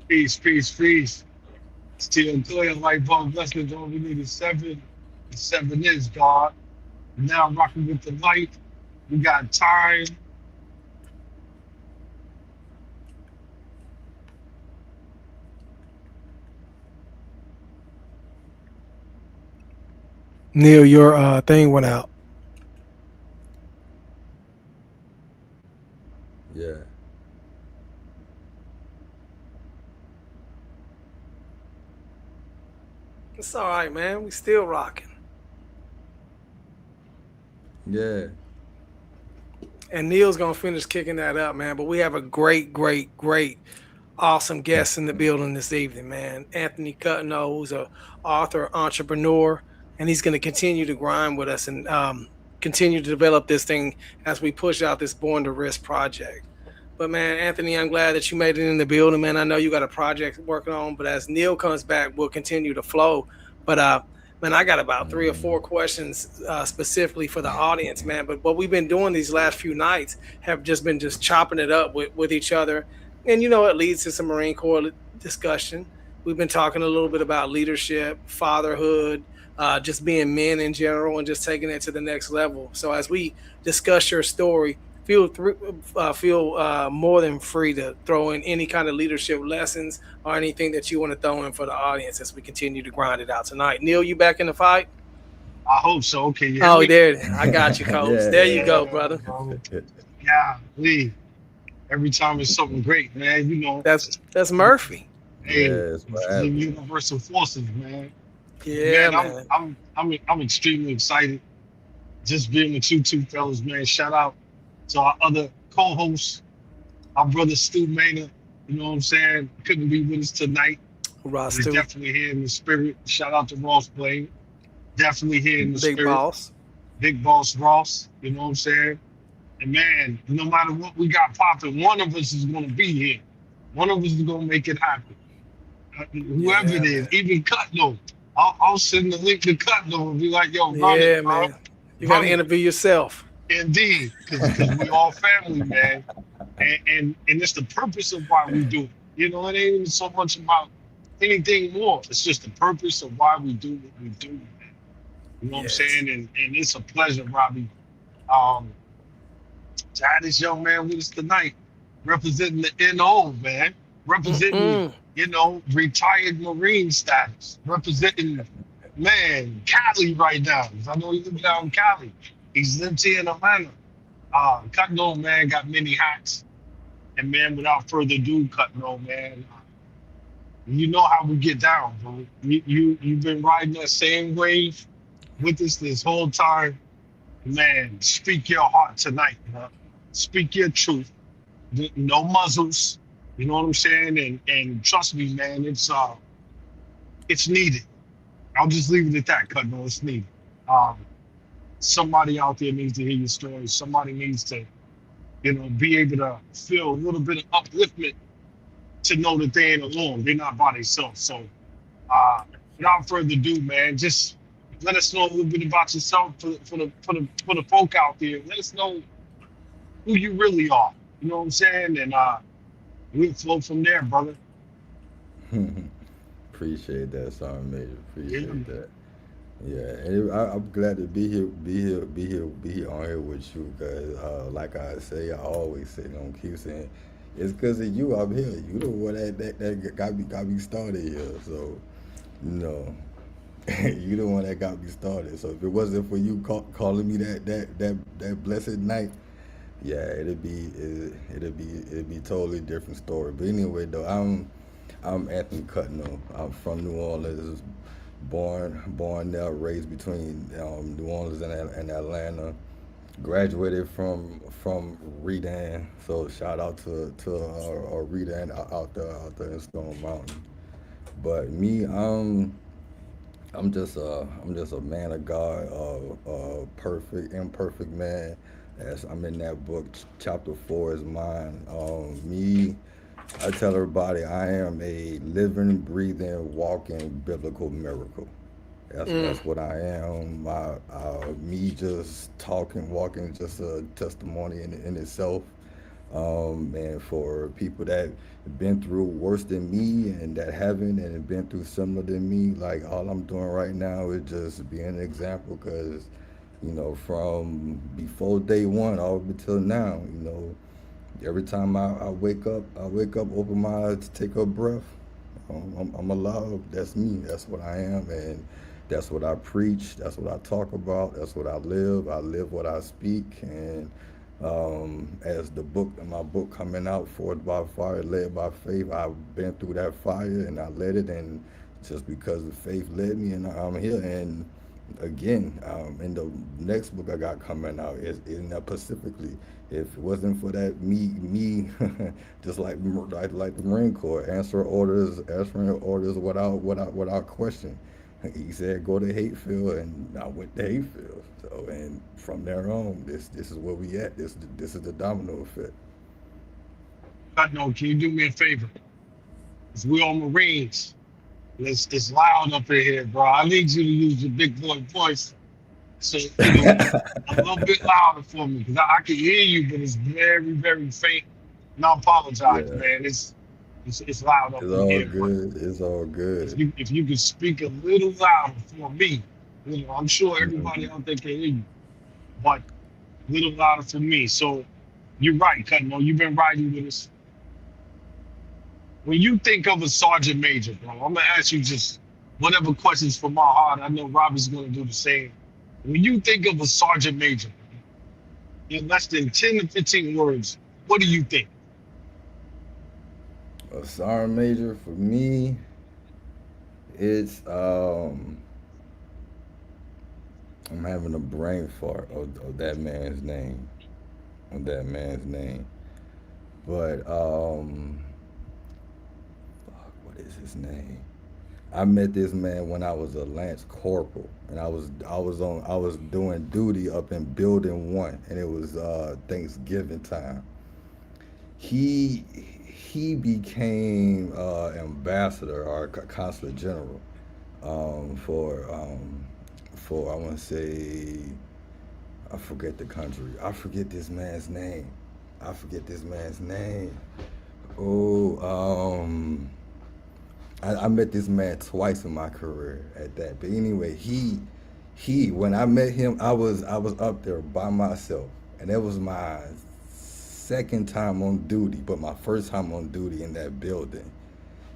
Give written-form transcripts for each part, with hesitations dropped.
Peace, peace, peace. Still clear, light bulb blessings. All we need is seven. And seven is God. Now rocking with the light. We got time. Neil, your thing went out. Yeah, It's all right, man. We still rocking. yeah. And Neil's gonna finish kicking that up, man. But we have a great, awesome guest in the building this evening, man. Anthony Cutno, who's a author, entrepreneur, and he's gonna continue to grind with us and continue to develop this thing as we push out this Born to Risk project. But man, Anthony, I'm glad that you made it in the building, man. I know you got a project working on, but as Neil comes back, we'll continue to flow. But man, I got about three or four questions specifically for the audience, man. But what we've been doing these last few nights have just been just chopping it up with each other, and it leads to some Marine Corps discussion. We've been talking a little bit about leadership, fatherhood, just being men in general, and just taking it to the next level. So as we discuss your story, feel more than free to throw in any kind of leadership lessons or anything that you want to throw in for the audience as we continue to grind it out tonight. Neil, you back in the fight? I hope so. Can you hear Oh, me? there, I got you, coach. Yeah, There you yeah. go, Yeah, brother. bro. Yeah, Lee. Every time it's something great, man. That's Murphy. Hey, Yes, what the happened? universal forces, man. Yeah, Man, I'm man. I'm I'm extremely excited just being with you two fellas, man. Shout out to our other co-hosts, our brother Stu Maynard. You know what I'm saying? Couldn't be with us tonight, but Ross he's too. definitely here in the spirit. Shout out to Ross Blade. Definitely here in the Big spirit. boss. Big boss Ross. You know what I'm saying? And man, no matter what we got popping, one of us is gonna be here. One of us is gonna make it happen. Whoever Yeah, it man. is, even Cutno. I'll send the link to Cutno and be like, yo, run it, Yeah, bro. man. You got to Run it. interview yourself. Indeed. Cause we all family, man. And it's the purpose of why we do it. You know, it ain't even so much about anything more. It's just the purpose of why we do what we do, man. You know what I'm Yes. saying? And it's a pleasure, Robbie. Um, to have this young man with us tonight, representing the NO, man, representing, Mm-mm. retired Marine status, representing, man, Cali right now. 'Cause I know he lives down in Cali. He's lived here in Atlanta. Cutno, man, got many hats. And man, without further ado, Cutno, man, you know how we get down, bro. You've been riding that same wave with us this whole time. Man, speak your heart tonight, bro. Speak your truth. No muzzles. You know what I'm saying? And trust me, man, it's needed. I'll just leave it at that, Cutno. It's needed. Um, somebody out there needs to hear your story. Somebody needs to, be able to feel a little bit of upliftment to know that they ain't alone. They're not by themselves. So, uh, without further ado, man, just let us know a little bit about yourself for the folk out there. Let us know who you really are. You know what I'm saying? And we'll flow from there, brother. Appreciate that, Sergeant Major. Yeah, Appreciate man. that. Yeah, and I'm glad to be here on here with you, cause like I say, I always say, don't keep saying, it's cause of you I'm here. You the one that got me started here. So, you know, you the one that got me started. So if it wasn't for you calling me that blessed night, yeah, it'd be totally different story. But anyway, though, I'm Anthony Cutno. I'm from New Orleans, born there, raised between New Orleans and Atlanta. Graduated from Redan, so shout out to Redan out there in Stone Mountain. But me, I'm just a man of God, perfect, imperfect man. As I'm in that book, chapter 4 is mine. Me, I tell everybody I am a living, breathing, walking biblical miracle. That's Mm. that's what I am. Me just talking, walking, just a testimony in itself. And for people that been through worse than me and that haven't and have been through similar than me, like all I'm doing right now is just being an example because, from before day one all up until now, every time I wake up, open my eyes, take a breath. I'm alive. That's me. That's what I am, and that's what I preach. That's what I talk about. That's what I live. I live what I speak. And as my book coming out, forged by fire, led by faith, I've been through that fire and I led it, and just because the faith led me, and I'm here. And again, in the next book I got coming out is in specifically. If it wasn't for that me, just like the Marine Corps, answering orders without question. He said go to Hatefield, and I went to Hatefield. So, and from there on, this is where we at. This is the domino effect. Cutno, can you do me a favor? It's we all Marines. It's loud up in here, bro. I need you to use your big boy voice. So, a little bit louder for me because I can hear you, but it's very, very faint. And I apologize, Yeah, man. It's loud up it's in all here. But good. It's all good. if you could speak a little louder for me, I'm sure everybody Mhm. out there can hear you, but a little louder for me. So you're right, Cutno. You've been riding with us. When you think of a sergeant major, bro, I'm gonna ask you just whatever questions from my heart. I know Robert's gonna do the same. When you think of a sergeant major, in less than 10 to 15 words, what do you think? A sergeant major for me, it's I'm having a brain fart of that man's name, of that man's name. But fuck, what is his name? I met this man when I was a lance corporal, and I was doing duty up in Building One, and it was Thanksgiving time. He he became ambassador or consulate general um, for um, for I want to say I forget the country. I forget this man's name. I forget this man's name. Oh, I met this man twice in my career at that. But anyway, he when I met him, I was up there by myself, and it was my second time on duty, but my first time on duty in that building.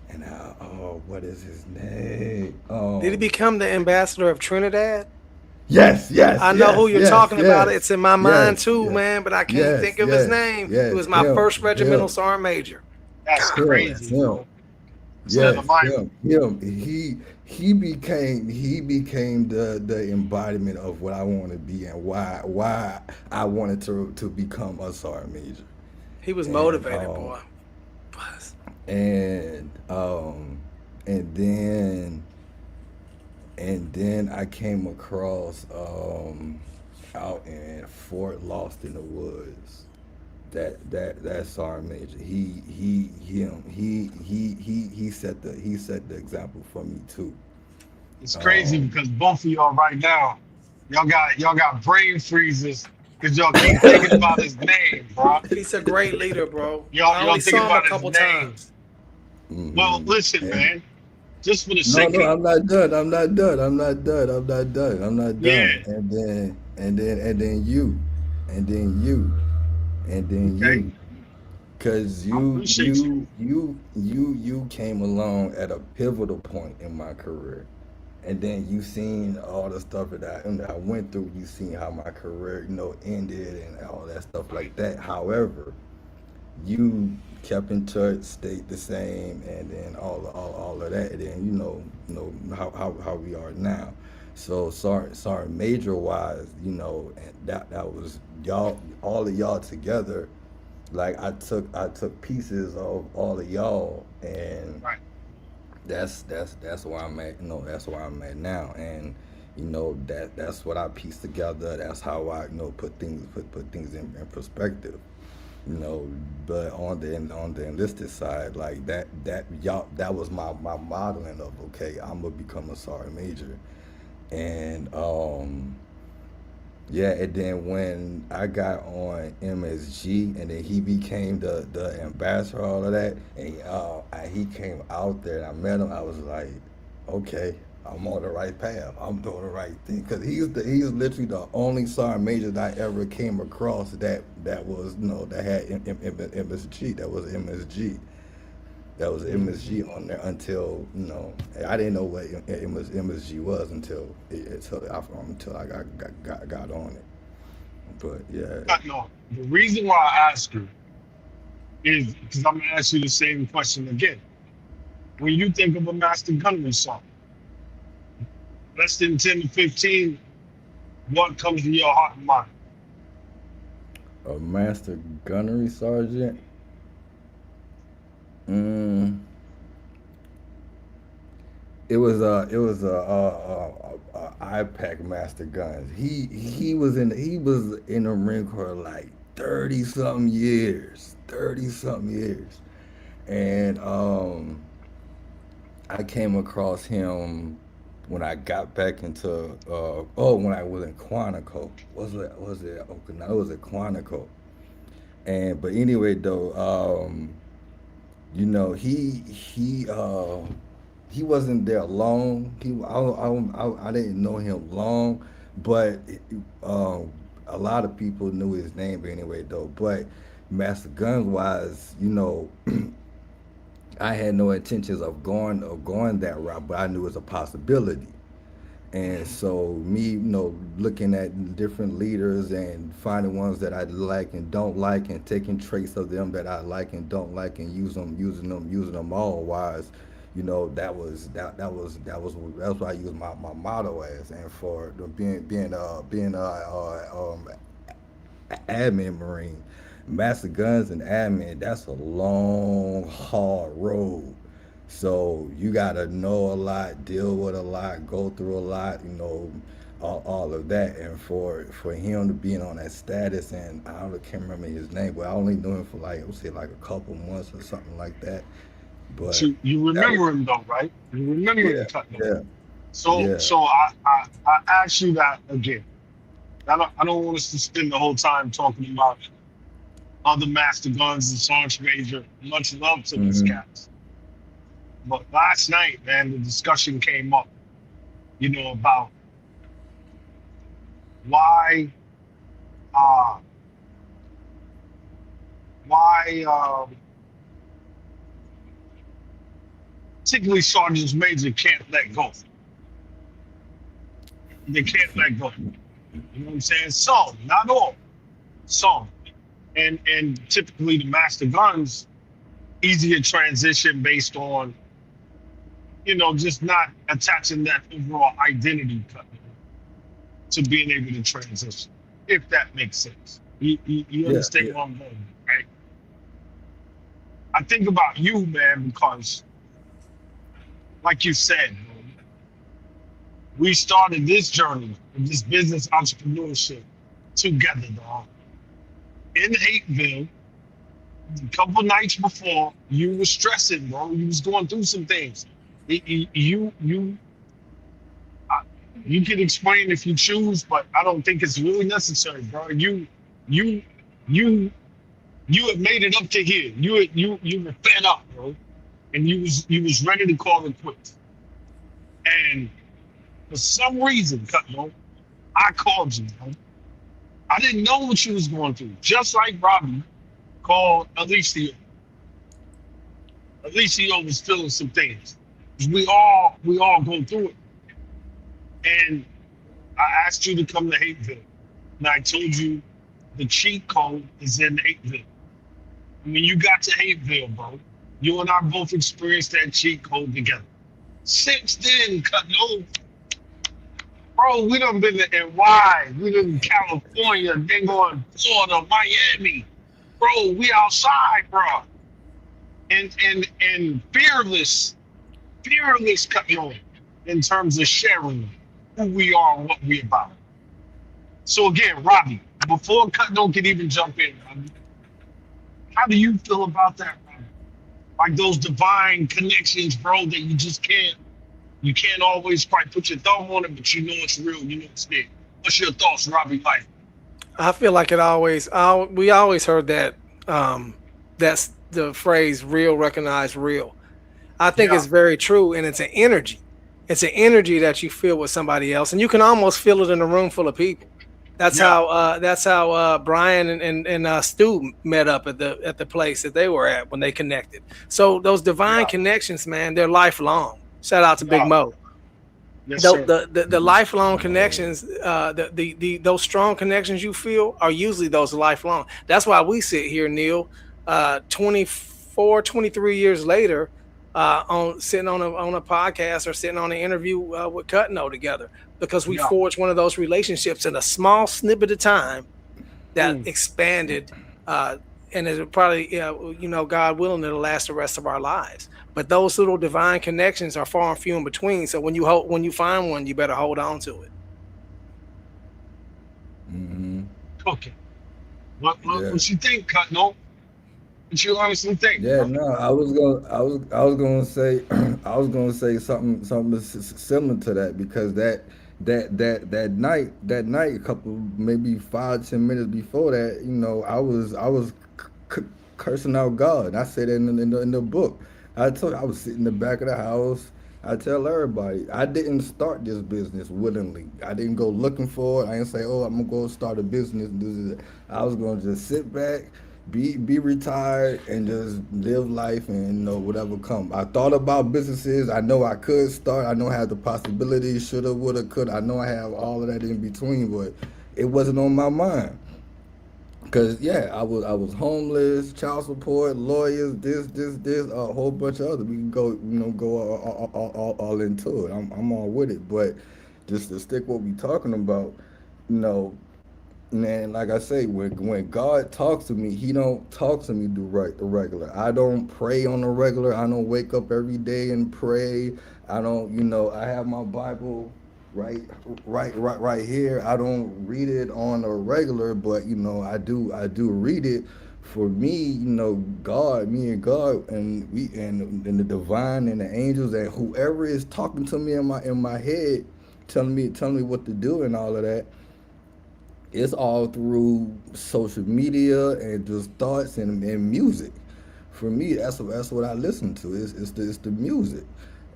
And what is his name? Did he become the ambassador of Trinidad? Yes, yes, I know who yes, you're yes, talking about. yes, It's in my mind yes, too, yes, man, but I can't yes, think of his yes, name. He yes. was my first regimental Him, sergeant major. That's God him, bless crazy, him. him. bro. It's in the Yes, Bible. him. He became the embodiment of what I want to be and why I wanted to become a sergeant major. He was And motivated, boy. Was. and and then I came across out in Fort Lost in the Woods. That sergeant major. He set the example for me too. It's crazy Um, because both of y'all right now, y'all got brain freezes because y'all keep thinking about his name, bro. He's a great leader, bro. I Y'all only thinking saw him a about his couple name. times. Well, mhm. listen, And man. Just for the no, sake no, of I'm not done. I'm not done. I'm not done. I'm not done. I'm not yeah, done. And then you, and then you, and then okay. you. Cause I appreciate you. you came along at a pivotal point in my career, and then you seen all the stuff that I went through. You seen how my career, ended and all that stuff like that. However, you kept in touch, stayed the same, and then all of that. And then how we are now. So sorry, major wise, and that was y'all, all of y'all together. Like I took pieces of all of y'all, and Right. that's where I'm at. That's where I'm at now, and that's what I pieced together. That's how I put things in perspective. you know. But on the enlisted side, like that y'all, that was my modeling of, okay, I'm gonna become a sergeant major, and Yeah, and then when I got on MSG, and then he became the ambassador, all of that, and he came out there, and I met him. I was like, okay, I'm on the right path. I'm doing the right thing, because he's literally the only sergeant major that I ever came across that was that had MSG. That was MSG. That was MSG on there until I didn't know what MSG was until I got on it. But yeah, No, the reason why I ask you is because I'm gonna ask you the same question again. When you think of a Master Gunnery song, less than 10 to 15, what comes to your heart and mind? a master gunnery sergeant. Mm, it was a IPAC master guns. He was in the Marine Corps like 30 something years, and I came across him when I got back into when I was in Quantico. Was it Okinawa? It was at Quantico. And but anyway though, he wasn't there long. I didn't know him long, but um, a lot of people knew his name anyway though. But Master Guns wise, I had no intentions of going that route, but I knew it was a possibility. And so me, looking at different leaders and finding ones that I like and don't like, and taking traits of them that I like and don't like, and using them all wise, that's what I use my motto as. And for being admin Marine, master guns and admin, that's a long, hard road. So you gotta know a lot, deal with a lot, go through a lot, all of that. And for him to be on that status, and can't remember his name, but I only knew him for like, I would say like a couple months or something like that. But So you that was remember him though, right? You remember yeah, him, Cutno. yeah, So yeah. so I ask you that again. I don't want us to spend the whole time talking about other master guns and sergeant major. Much love to these Hmm. cats. But last night, man, the discussion came up, about why uh why particularly sergeants major can't let go. They can't let go. You know what I'm saying? Some, not all, some. And typically the master guns, easier transition based on, just not attaching that overall identity to being able to transition, if that makes sense. You Yeah, understand yeah. what I'm going, right? I think about you, man, because like you said, man, we started this journey, this business entrepreneurship together, dog. In Hateville, a couple nights before, you were stressing, bro. You was going through some things. I- you can explain if you choose, but I don't think it's really necessary, bro. You, you, you had made it up to here. You were fed up, bro, and you was ready to call it quits. And for some reason, Cutno, I called you, bro. I didn't know what you was going through. Just like Robbie called Alicia. Alicia was feeling some things. We all go through it. And I asked you to come to Hateville. And I told you the cheat code is in Hateville. When you got to Hateville, bro, you and I both experienced that cheat code together. Since then, no, bro, we done been to NY, we done California, then going Florida, Miami. Bro, we outside, bro. And fearless, in terms of sharing who we are and what we about. So again, Robbie, before Cutno can even jump in, Robbie, how do you feel about that, Robbie? Like those divine connections, bro, that you can't always quite put your thumb on it, but you know it's real, you know it's there. What's your thoughts, Robbie Life? I feel like we always heard that that's the phrase real recognize real. I think Yeah, it's very true, and it's an energy. It's an energy that you feel with somebody else, and you can almost feel it in a room full of people. yeah, That's how Brian and Stu met up at the place that they were at when they connected. So those divine yeah, connections, man, they're lifelong. Shout out to Big yeah. Mo. Yes, sir. The lifelong connections, those strong connections you feel are usually those lifelong. That's why we sit here, Neil, 24, 23 years later, on sitting on a podcast or sitting on an interview with Cutno together, because we Yeah. forged one of those relationships in a small snippet of time that Mm. expanded, and it probably, God willing, it'll last the rest of our lives. But those little divine connections are far and few in between. So when you find one, you better hold on to it. Hmm. Okay. Yeah. What you think, Cutno? What you honestly think, Yeah, bro? no, I was gonna say, I was gonna say something similar to that because that night, a couple maybe 5-10 minutes before that, I was cursing out God. I said that in the book. I was sitting in the back of the house. I tell everybody, I didn't start this business willingly. I didn't go looking for it. I didn't say, "Oh, I'm gonna go start a business." I was gonna just sit back, be retired, and just live life, and whatever come. I thought about businesses. I know I could start. I know I had the possibilities. Shoulda, woulda, could. I know I have all of that in between, but it wasn't on my mind. Cause yeah, I was homeless, child support, lawyers, this, a whole bunch of other. We can go, go all into it. I'm all with it, but just to stick what we talking about, you know, man. Like I say, when God talks to me, He don't talk to me the regular. I don't pray on the regular. I don't wake up every day and pray. I don't, I have my Bible right here. I don't read it on a regular, but I do read it. For me, God, me and God, and the divine and the angels and whoever is talking to me in my head, telling me what to do and all of that. It's all through social media and just thoughts and music. For me, that's what I listen to. It's the music,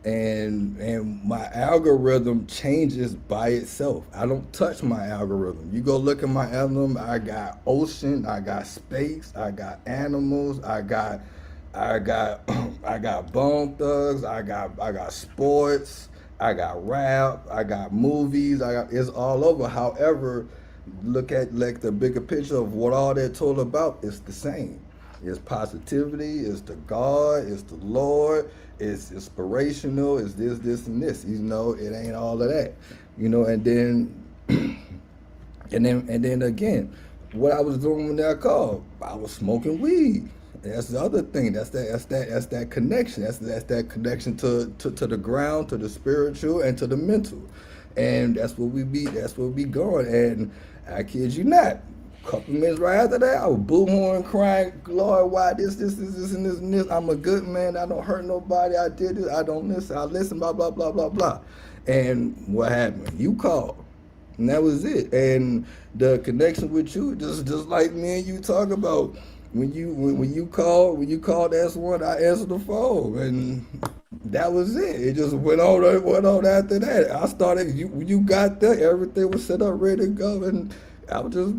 and my algorithm changes by itself. I don't touch my algorithm. You go look at my algorithm. I got ocean, I got space, I got animals, I got I got Bone Thugs, I got sports, I got rap, I got movies, it's all over. However, look at like the bigger picture of what all that told about. It's the same. It's positivity. It's the God. It's the Lord. It's inspirational. It's this, and this. It ain't all of that. And then and then again, what I was doing when that called, I was smoking weed. That's the other thing. That's that connection. That's that connection to the ground, to the spiritual, and to the mental. And that's what we be. That's what we going. And I kid you not. A couple minutes right after that, I was boohooing, crying, Lord, why this? I'm a good man. I don't hurt nobody. I did it. I don't listen. I listen. Blah blah blah blah blah. And what happened? You called. And that was it. And the connection with you, just like me and you talk about, when you called S1, I answered the phone, and that was it. It just went on after that. I started. You got there, everything was set up, ready to go, and I was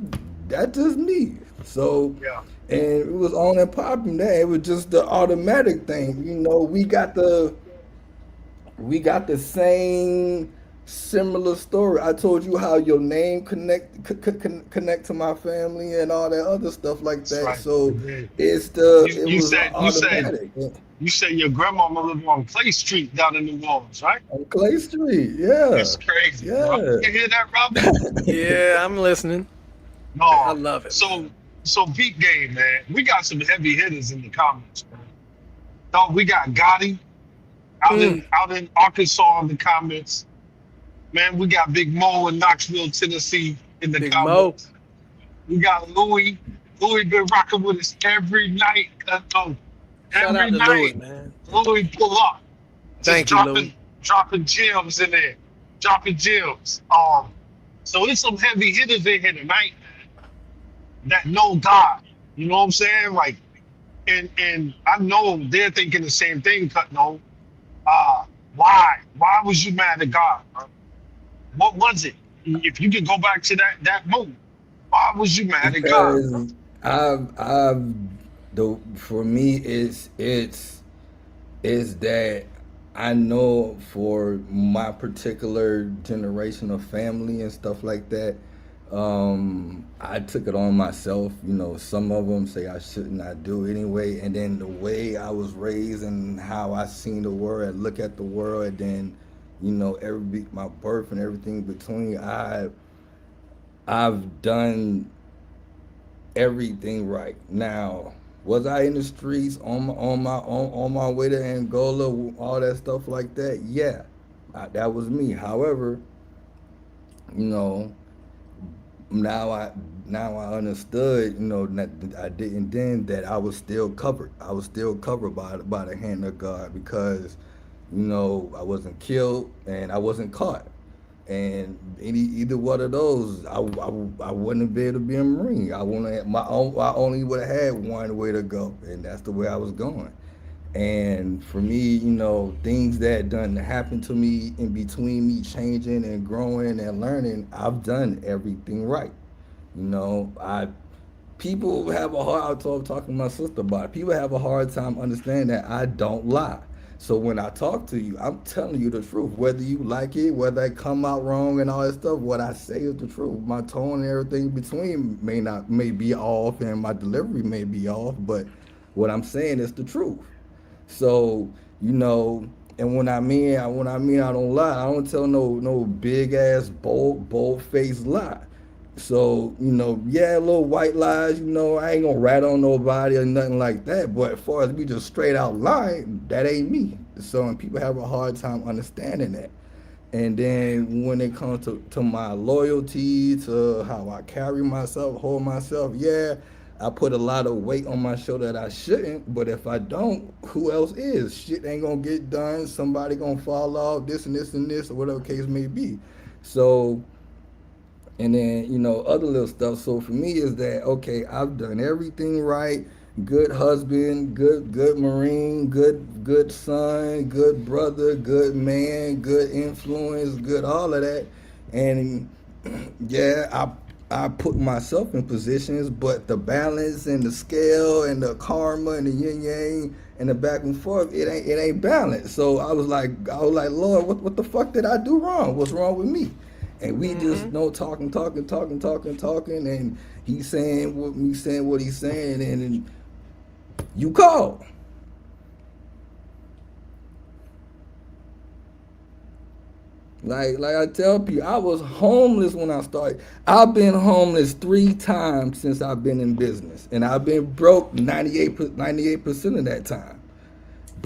that's just me. So, Yeah. and it was on and popping there. It was just the automatic thing. We got the same similar story. I told you how your name connect to my family and all that other stuff like That's that. right. So Yeah. it You was said automatic your grandmama lived on Clay Street down in New Orleans, right? on Clay Street. Yeah, It's crazy, bro. yeah. You hear that, Robbie? Yeah, I'm listening. I No. love it, So man. so peak game, man. We got some heavy hitters in the comments, man. So we got Gotti Mm, out in Arkansas in the comments. Man, we got Big Mo in Knoxville, Tennessee in the Big Mo. comments. We got Louis. Louis been rocking with us every night. Shout Every out to Louis, night. man. Louis pull up. Just Thank you, Louis. dropping gems in there. Dropping gems. So it's some heavy hitters in here tonight that know God. You know what I'm saying? Like, and I know they're thinking the same thing, Cutno. Uh, why was you mad at God, bro? What was it? If you could go back to that moment, why was you mad at God, bro? Because I've the for me it's that I know for my particular generation of family and stuff like that, I took it on myself. You know, some of them say I should not do anyway, and then the way I was raised and how I seen the world, and look at the world, and then, you know, my birth and everything between, I've done everything right. Now, was I in the streets on my way to Angola, all that stuff like that? Yeah, that was me. However, you know, now I now I understood, you know, that I didn't then that I was still covered. I was still covered by the hand of God because, you know, I wasn't killed and I wasn't caught. And either one of those, I wouldn't be able to be a Marine. I want to my own. I only would have had one way to go, and that's the way I was going. And for me, you know, things that done happen to me in between me changing and growing and learning, I've done everything right. You know, I people have a hard. I was talking to my sister about it. People have a hard time understanding that I don't lie. So when I talk to you, I'm telling you the truth. Whether you like it, whether I come out wrong and all that stuff, what I say is the truth. My tone and everything between may be off, and my delivery may be off, but what I'm saying is the truth. So, you know, and when I mean I don't lie, I don't tell no big ass bold faced lie. So, you know, yeah, little white lies, you know, I ain't gonna rat on nobody or nothing like that. But as far as me just straight out lying, that ain't me. So, and people have a hard time understanding that. And then when it comes to my loyalty, to how I carry myself, hold myself, yeah, I put a lot of weight on my shoulder that I shouldn't. But if I don't, who else is? Shit ain't gonna get done. Somebody gonna fall off, this and this and this, or whatever case may be. So, and then, you know, other little stuff. So for me is that, okay, I've done everything right. Good husband, good Marine, good son, good brother, good man, good influence, good all of that. And yeah, I put myself in positions, but the balance and the scale and the karma and the yin yang and the back and forth, it ain't balanced. So I was like, Lord, what the fuck did I do wrong? What's wrong with me? And we just Mm-hmm. know talking, and he's saying what he's saying, and you call. Like I tell people, I was homeless when I started. I've been homeless 3 times since I've been in business, and I've been broke 98% of that time.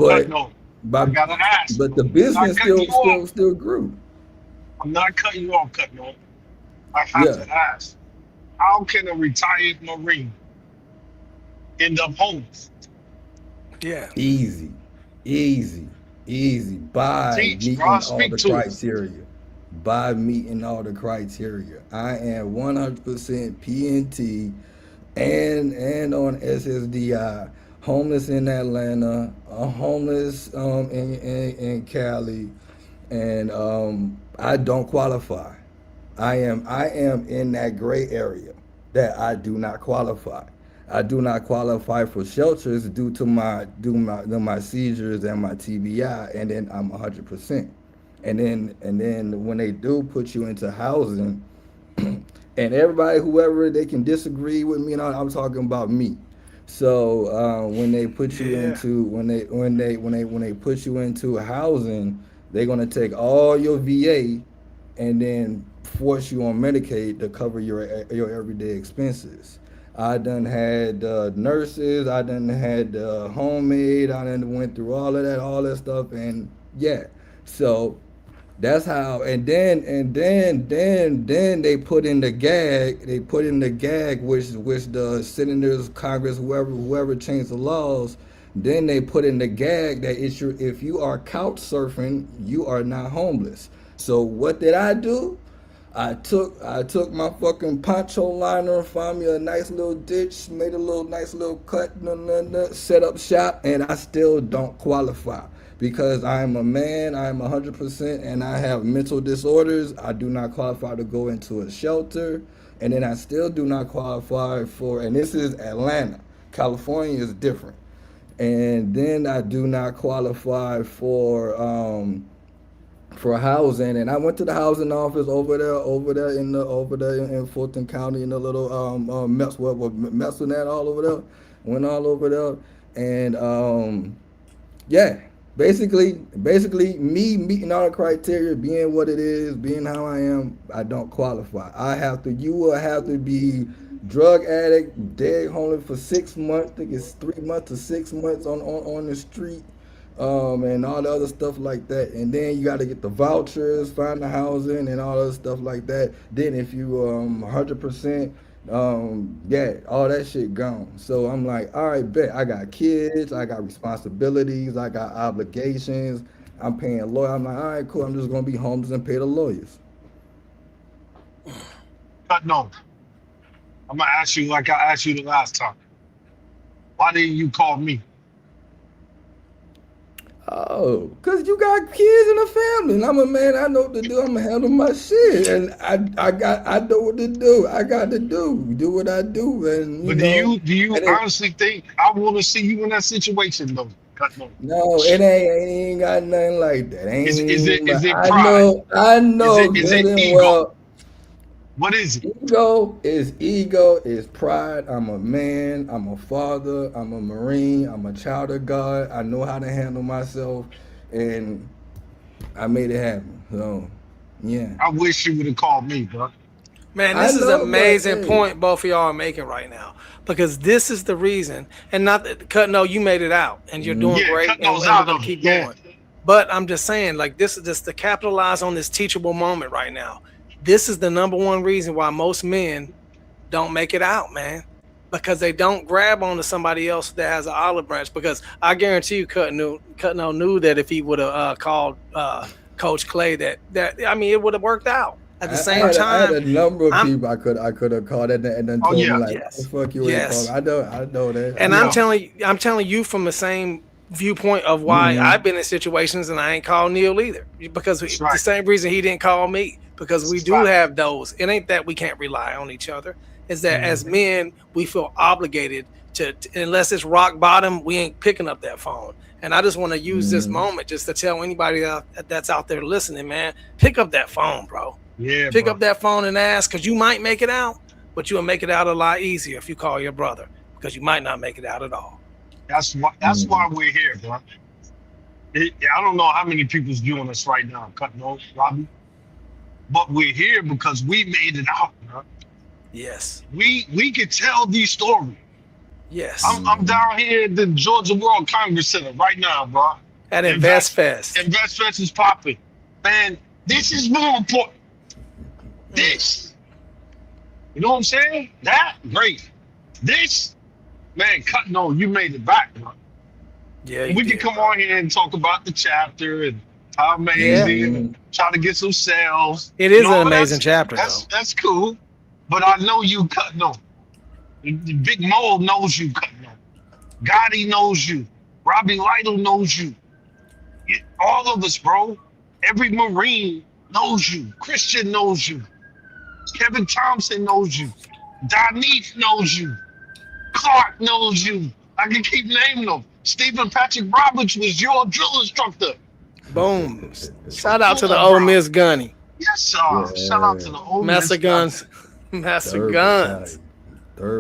Cut But no. by, I gotta ask. but the I'm not business cutting still you off. still still grew. I'm not cutting you off, cut no. I have Yeah, to ask. How can a retired Marine end up homeless? Yeah. easy, easy, easy. By Teach, bro. meeting all Speak the to us. criteria. By meeting all the criteria. I am 100% PNT and on SSDI. Homeless in Atlanta, homeless in Cali, and I don't qualify. I am in that gray area that I do not qualify. I do not qualify for shelters due to my seizures and my TBI, and then I'm 100%. And then when they do put you into housing, and everybody, whoever they can disagree with me, and I'm talking about me. So when they put you Yeah. into when they put you into housing, they're gonna take all your VA and then force you on Medicaid to cover your everyday expenses. I done had nurses, I done had homemade, I done went through all that stuff, and yeah. So that's how, and then they put in the gag. They put in the gag, which the senators, Congress, whoever changed the laws. Then they put in the gag that if you are couch surfing, you are not homeless. So what did I do? I took my fucking poncho liner, found me a nice little ditch, made a little nice little cut, set up shop, and I still don't qualify because I'm a man. I'm 100%, and I have mental disorders. I do not qualify to go into a shelter, and then I still do not qualify for. And this is Atlanta. California is different, and then I do not qualify for housing, and I went to the housing office over there in Fulton County in the little mess with that all over there. Went all over there, and yeah, basically me meeting all the criteria, being what it is, being how I am, I don't qualify. You will have to be drug addict, dead homeless for 6 months. I think it's 3 months to 6 months on the street, and all the other stuff like that. And then you got to get the vouchers, find the housing, and all other stuff like that. Then if you 100%, yeah, all that shit gone. So I'm like, all right, bet. I got kids, I got responsibilities, I got obligations. I'm paying a lawyer. I'm like, all right, cool. I'm just gonna be homeless and pay the lawyers. But no, I'm gonna ask you like I asked you the last time. Why didn't you call me? Oh, cause you got kids and a family, and I'm a man. I know what to do. I'm gonna handle my shit, and I know what to do. I got to do what I do, and But do you honestly think I want to see you in that situation though? No. No, it ain't got nothing like that. Is it I pride? know Is good it and ego? well. What is it? Ego is pride. I'm a man. I'm a father. I'm a Marine. I'm a child of God. I know how to handle myself, and I made it happen. So, yeah. I wish you would have called me, bro. Man, I this is an know, amazing but, hey. point both of y'all are making right now, because this is the reason, and not that Cutno, you made it out and you're doing Yeah, great, cut and those we're out gonna of it. keep Yeah. going. But I'm just saying, like, this is just to capitalize on this teachable moment right now. This is the number one reason why most men don't make it out, man, because they don't grab onto somebody else that has an olive branch. Because I guarantee you, Cutno knew that if he would have called Coach Clay, that I mean, it would have worked out. At the same I had time, a number of people I could have called and then Oh told yeah. me like, Yes. "What the fuck you ain't Yes. calling?" I know that. and Yeah. I'm telling you from the same viewpoint of why I've been in situations and I ain't called Neil either, because That's the right. same reason he didn't call me, because we That's do right. have those. It ain't that we can't rely on each other. It's that as men, we feel obligated to unless it's rock bottom, we ain't picking up that phone. And I just want to use this moment just to tell anybody that's out there listening, man, pick up that phone, bro. Yeah, Pick bro. up that phone and ask, because you might make it out, but you'll make it out a lot easier if you call your brother, because you might not make it out at all. That's why we're here, bro. I don't know how many people's viewing us right now, Cutno, Robbie, but we're here because we made it out, bro. Yes. We could tell these stories. Yes. I'm down here at the Georgia World Congress Center right now, bro. At Invest Fest. Invest Fest is popping. Man, this is more important. This. You know what I'm saying? That, great. This, man, Cutno, you made it back, bro. Yeah. We can come on here and talk about the chapter and how amazing, and try to get some sales. It is an but amazing chapter, though. That's cool. But I know you, Cutno. The Big Mo knows you, Cutno. Gotti knows you. Robbie Lytle knows you. All of us, bro. Every Marine knows you. Christian knows you. Kevin Thompson knows you. Donith knows you. Clark knows you. I can keep naming them. Stephen Patrick Roberts was your drill instructor. Boom. Shout out to the Ole Miss Gunny. Yes, sir. Shout out to the Ole Miss Master Guns. Master Guns.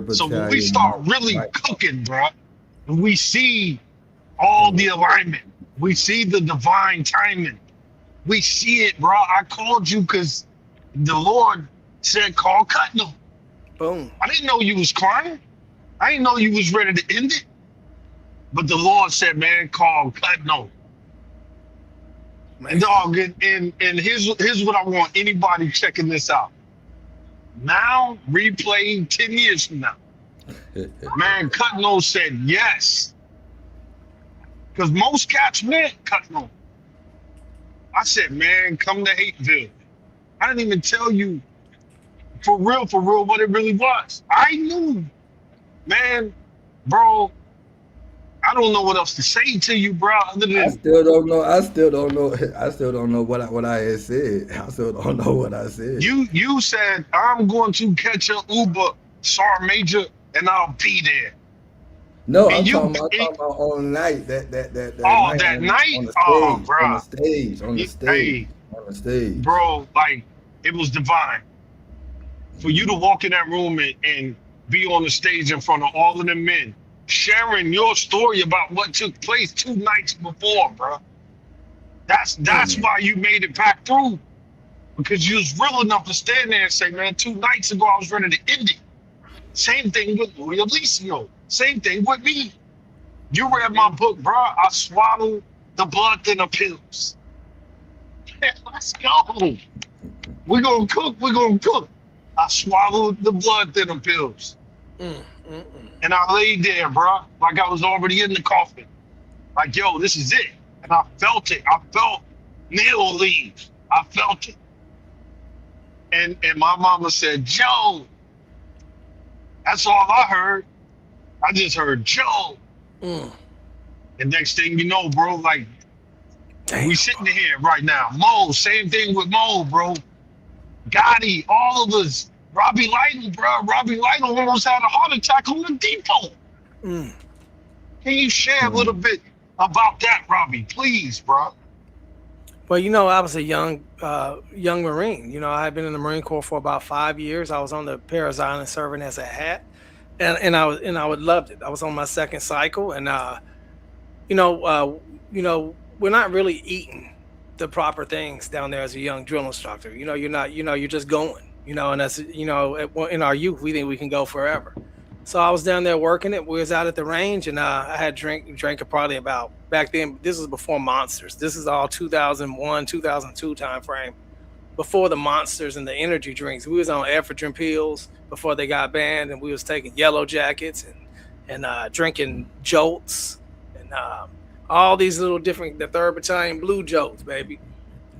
So when we start really cooking, bro, and we see all the alignment, we see the divine timing, we see it, bro. I called you because the Lord said, call Cutno. Boom. I didn't know you was crying. I didn't know you was ready to end it. But the Lord said, man, call Cutno. And dog, and here's what I want anybody checking this out. Now, replay 10 years from now. Man, Cutno said yes. Because most cats meant Cutno. I said, man, come to Hateville. I didn't even tell you for real, what it really was. I knew, man, bro. I don't know what else to say to you, bro, other I than still don't know. I still don't know. I still don't know what I had said. I still don't know what I said. you said I'm going to catch a Uber, Sergeant Major, and I'll be there. No, And you, I'm talking about on night that oh, night that night, on the oh, stage, on the bro, stage, on the stage, hey, on the stage. bro, like it was divine for you to walk in that room and be on the stage in front of all of the men, sharing your story about what took place 2 nights before, bro. That's Mm. why you made it back through because you was real enough to stand there and say, man, 2 nights ago I was ready to end it. Same thing with Louis Alicio. Same thing with me. You read my book, bro. I swallowed the blood thinner pills. Let's go. We're gonna cook. We're gonna cook. I swallowed the blood thinner pills. Mm, mm, mm. And I laid there, bro, like I was already in the coffin. Like, yo, this is it. And I felt it. I felt Neil leave. I felt it. And my mama said, Joe. That's all I heard. I just heard Joe. Mm. And next thing you know, bro, like Damn. we sitting here right now. Mo, same thing with Mo, bro. Gotti, all of us. Robbie Lytle, bro. Robbie Lytle almost had a heart attack on the depot. Mm. Can you share a little Mm. bit about that, Robbie? Please, bro. Well, I was a young Marine. I had been in the Marine Corps for about 5 years. I was on the Paris Island serving as a hat, and I would loved it. I was on my second cycle, and you know, uh, we're not really eating the proper things down there as a young drill instructor. You're not. You're just going. And that's in our youth, we think we can go forever. So I was down there working it. We was out at the range, and I had drank probably about back then. This was before Monsters. This is all 2001, 2002 time frame. Before the Monsters and the energy drinks, we was on ephedrine pills before they got banned, and we was taking yellow jackets and drinking jolts and all these little different the third battalion blue jolts, baby.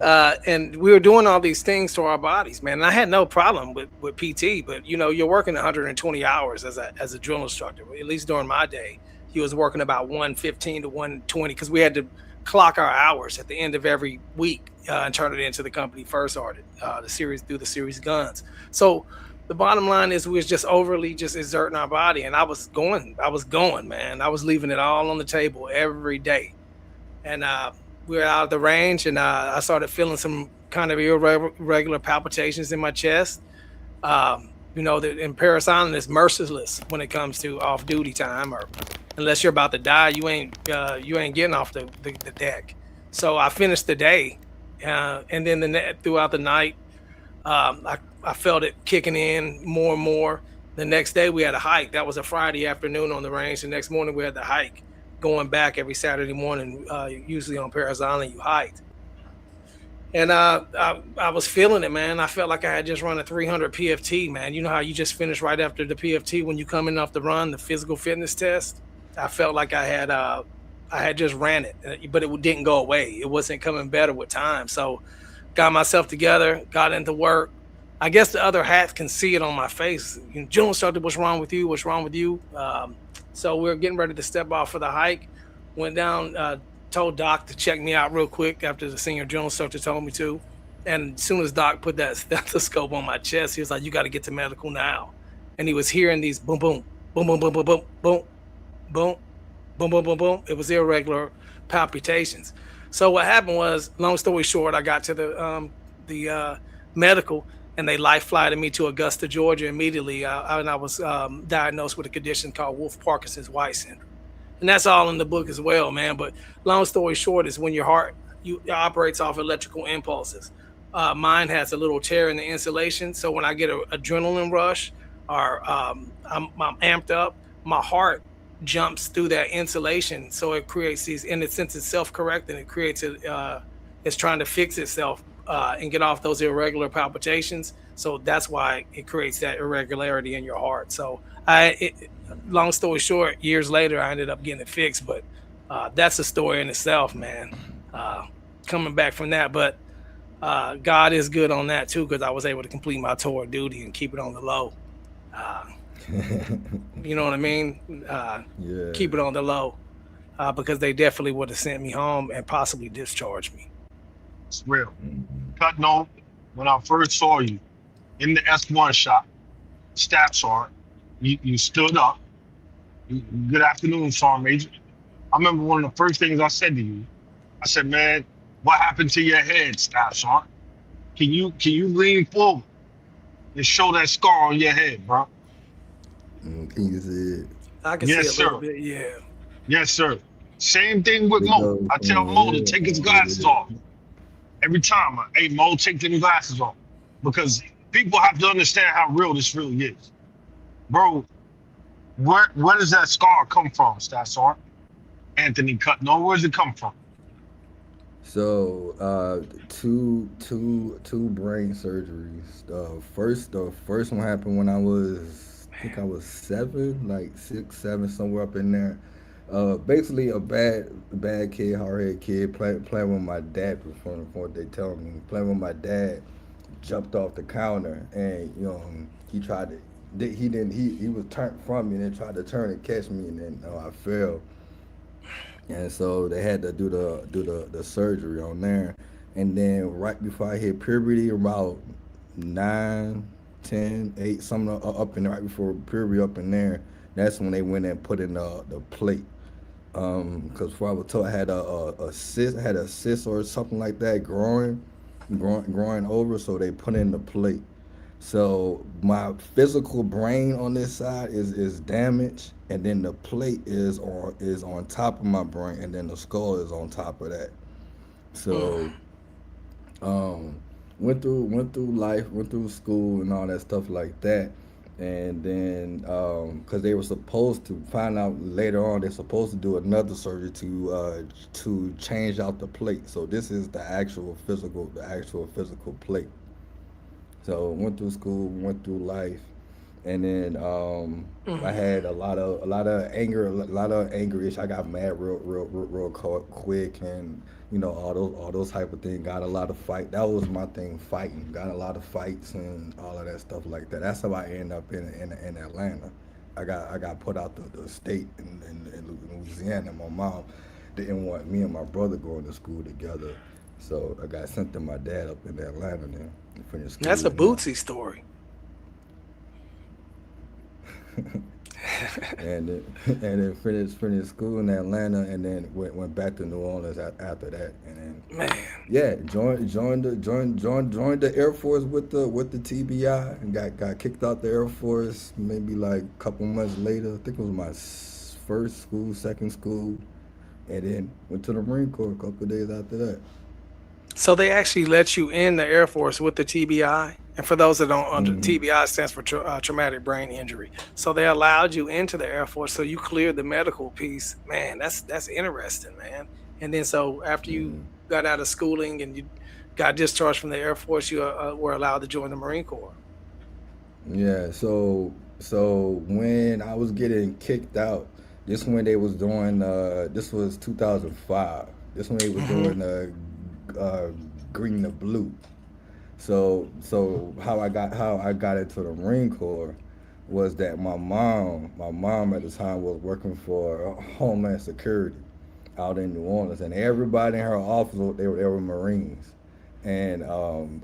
And we were doing all these things to our bodies, man. And I had no problem with PT, but you're working 120 hours as a drill instructor. At least during my day, he was working about 115 to 120 because we had to clock our hours at the end of every week and turn it into the company first audit, the series through the series guns. So the bottom line is we was just overly just exerting our body, and I was going, man. I was leaving it all on the table every day, and we were out of the range, and I started feeling some kind of irregular palpitations in my chest. That in Paris Island is merciless when it comes to off duty time, or unless you're about to die, you ain't getting off the deck. So I finished the day, and then throughout the night, I felt it kicking in more and more. The next day we had a hike. That was a Friday afternoon on the range. The next morning we had the hike. Going back every Saturday morning, usually on Paris Island, you hiked. And I was feeling it, man. I felt like I had just run a 300 PFT, man. You know how you just finish right after the PFT when you come in off the run, the physical fitness test? I felt like I had just ran it, but it didn't go away. It wasn't coming better with time. So got myself together, got into work. I guess the other hats can see it on my face. General instructor, what's wrong with you? What's wrong with you? So we are getting ready to step off for the hike. Went down, told Doc to check me out real quick after the senior general instructor told me to. And as soon as Doc put that stethoscope on my chest, he was like, "You got to get to medical now." And he was hearing these boom, boom, boom, boom, boom, boom, boom, boom, boom, boom, boom, boom, boom. It was irregular palpitations. So what happened was, long story short, I got to the medical, and they life flighted me to Augusta, Georgia immediately. And I was diagnosed with a condition called Wolff-Parkinson's-White syndrome. And that's all in the book as well, man. But long story short is when your heart operates off electrical impulses. Mine has a little tear in the insulation. So when I get an adrenaline rush or I'm amped up, my heart jumps through that insulation. So it creates these, and since it's self-correcting, it creates it's trying to fix itself and get off those irregular palpitations. So that's why it creates that irregularity in your heart. So long story short, years later, I ended up getting it fixed. But that's a story in itself, man. Coming back from that, but God is good on that too, because I was able to complete my tour of duty and keep it on the low. Uh, you know what I mean? Uh, Yeah. keep it on the low, because they definitely would have sent me home and possibly discharged me. It's real. Mhm. Cutno, when I first saw you in the S1 shop, staff sergeant, you stood up. Good afternoon, Sergeant Major. I remember one of the first things I said to you. I said, man, what happened to your head, staff sergeant? Can you lean forward and show that scar on your head, bro? Can you see it? I can see Yes, a little sir. bit. Yeah. Yes, sir. Same thing with It Mo. goes I from tell Mo to here take his all the way glasses to off every time. Hey, Mo, take them glasses off because people have to understand how real this really is, bro. Where does that scar come from, Staff Sergeant? Anthony Cutno, where does it come from? So, two brain surgeries. The first one happened when I think I was seven, like 6, 7, somewhere up in there. Basically a bad kid, hard head kid, playing with my dad. From what they tell me, playing with my dad, jumped off the counter, and he tried to. He didn't. He was turned from me and then tried to turn and catch me, and then I fell, and so they had to do the surgery on there. And then right before I hit puberty, about 9, 10, 8, something up in there, right before puberty up in there, that's when they went and put in the plate. Because before I was told I had a cyst or something like that growing over, so they put in the plate. So my physical brain on this side is damaged, and then the plate is on top of my brain, and then the skull is on top of that. Mm. So um, went through life, went through school and all that stuff like that, and then because they were supposed to find out later on, they're supposed to do another surgery to change out the plate. So this is the actual physical plate. So went through school, went through life, and then I Mm. had a lot of anger issues. I got mad real quick, and all those type of things. Got a lot of fight. That was my thing, fighting. Got a lot of fights and all of that stuff like that. That's how I ended up in Atlanta. I got put out the state in Louisiana. My mom didn't want me and my brother going to school together, so I got sent to my dad up in Atlanta then to finish That's school a with him. Bootsy story. And then finished school in Atlanta, and then went back to New Orleans after that, and then Man, yeah, joined the Air Force with the TBI, and got kicked out the Air Force maybe like a couple months later. I think it was my first school, second school, and then went to the Marine Corps a couple of days after that. so they actually let you in the Air Force with the TBI. And for those that don't under Hmm. TBI stands for traumatic brain injury. So they allowed you into the Air Force, so you cleared the medical piece. Man, that's interesting, man. And then so after you Hmm. got out of schooling and you got discharged from the Air Force, you were allowed to join the Marine Corps. Yeah, so when I was getting kicked out, this when they was doing this was 2005. This when they was Hmm. doing uh green to blue. So how I got into the Marine Corps was that my mom at the time was working for Homeland Security out in New Orleans, and everybody in her office they were Marines, and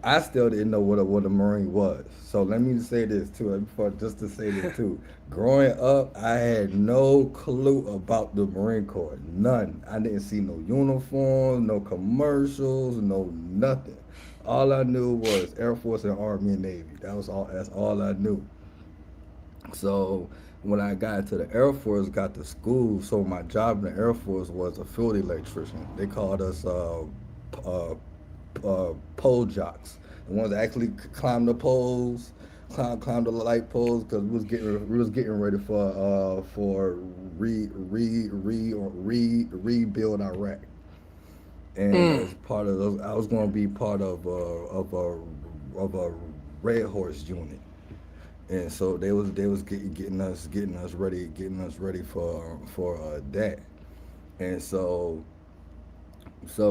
I still didn't know what a Marine was. So let me say this too, before just to say this too. Growing up, I had no clue about the Marine Corps, none. I didn't see no uniforms, no commercials, no nothing. All I knew was Air Force and Army and Navy. That was all. That's all I knew. So when I got into the Air Force, got to school, so my job in the Air Force was a field electrician. They called us uh, pole jocks, the ones that actually climb the poles, climb the light poles, because we was getting ready for rebuild Iraq. And Mm. as part of those, I was going to be part of a Red Horse unit, and so they was getting us ready for that. And so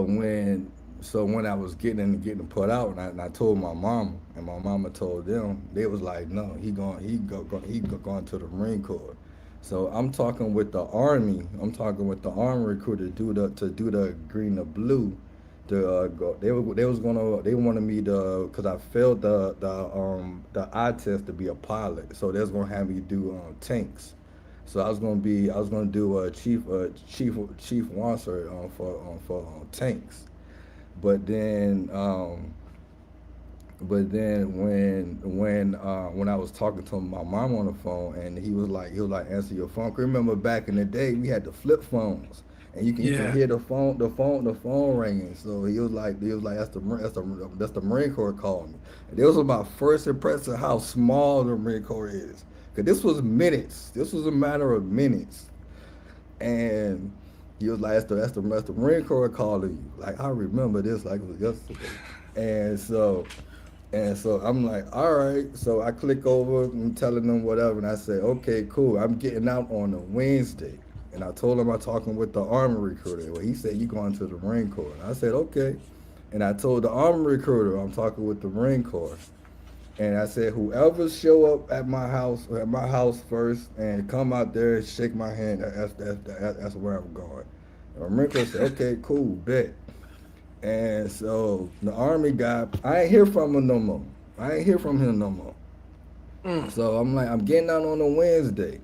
when So when I was getting put out, and I told my mama, and my mama told them, they was like, no, he going to the Marine Corps. So I'm talking with the Army. I'm talking with the Army recruiter to do the green the blue. To go, they wanted me to, cause I failed the eye test to be a pilot. So they was gonna have me do tanks. So I was gonna do a chief wancer for tanks. But then when I was talking to my mom on the phone, and he was like answer your phone. 'Cause remember back in the day we had the flip phones, and you can Yeah. hear the phone ringing. So he was like that's the Marine Corps calling me. And this was my first impression of how small the Marine Corps is. Cause this was minutes. This was a matter of minutes. And he was like, that's the Marine Corps calling you. Like, I remember this like it was yesterday. And so, I'm like, all right. So I click over and telling them whatever. And I say, okay, cool. I'm getting out on a Wednesday. And I told him I'm talking with the Army recruiter. Well, he said, you going to the Marine Corps. And I said, okay. And I told the Army recruiter, I'm talking with the Marine Corps. And I said, whoever show up at my house first, and come out there and shake my hand, that's where I'm going. And Marine said, okay, cool, bet. And so the Army guy, I ain't hear from him no more. I ain't hear from him no more. Mm. So I'm like, I'm getting out on a Wednesday.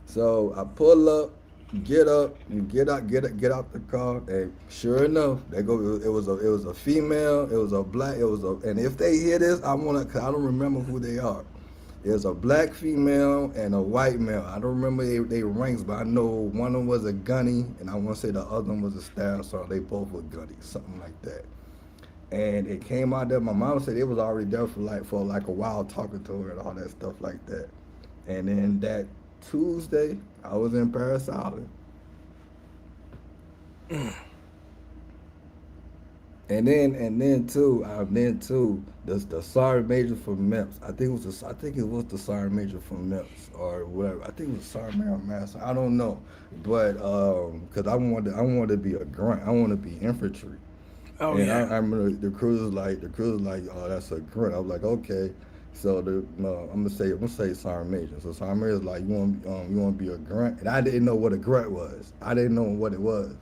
So I pull up, and get out the car. And sure enough, they go. It was a female. It was a black. It was a. And if they hear this, cause I don't remember who they are. There's a black female and a white male. I don't remember they ranks, but I know one of them was a gunny, and I want to say the other one was a staff sergeant. They both were gunnies, something like that. And it came out there. My mom said it was already there for like a while, talking to her and all that stuff like that. And then that Tuesday, I was in Paris Island. And then too, the sergeant major from MEPS. I think it was the sergeant major from MEPS or whatever. I think it was sergeant major or master. I don't know, but because I wanted to be a grunt. I want to be infantry. Oh And yeah. I remember the crew was like, oh, that's a grunt. I was like, okay. So I'm gonna say sergeant major. So sergeant major is like, you want to be a grunt, and I didn't know what a grunt was. I didn't know what it was.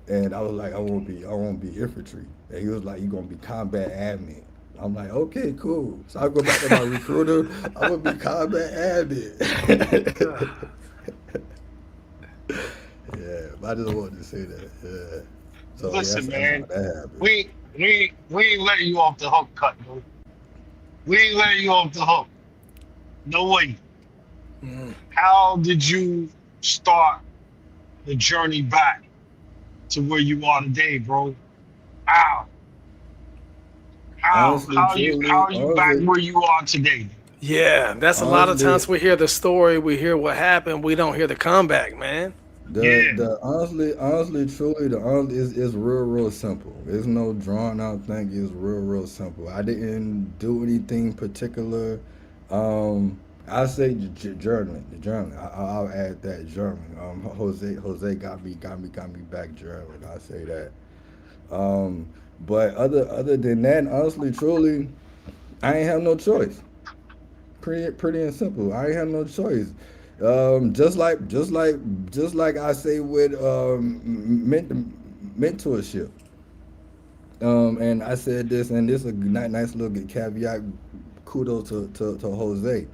And I was like, I won't be infantry. And he was like, you gonna be combat admin. I'm like, okay, cool. So I go back to my recruiter. I'm gonna be combat admin. Yeah, but I just wanted to say that. Yeah. So yeah, Listen, that's how man, that happened. we ain't letting you off the hook, cut, bro. We ain't letting you off the hook. No way. Mm. How did you start the journey back to where you are today, bro? How? How are you back where you are today? Yeah, that's a lot of honestly, times we hear the story, we hear what happened, we don't hear the comeback, man. Yeah, truly, the honestly is real simple. There's no drawn out thing. It's real simple. I didn't do anything particular. I say journaling. The journaling. I'll add that journaling. Jose got me back journaling. I say that. Um, but other than that, honestly, truly, I ain't have no choice. Pretty and simple. I ain't have no choice. Just like I say with mentorship. And I said this, and this is a nice little caveat. Kudos to Jose.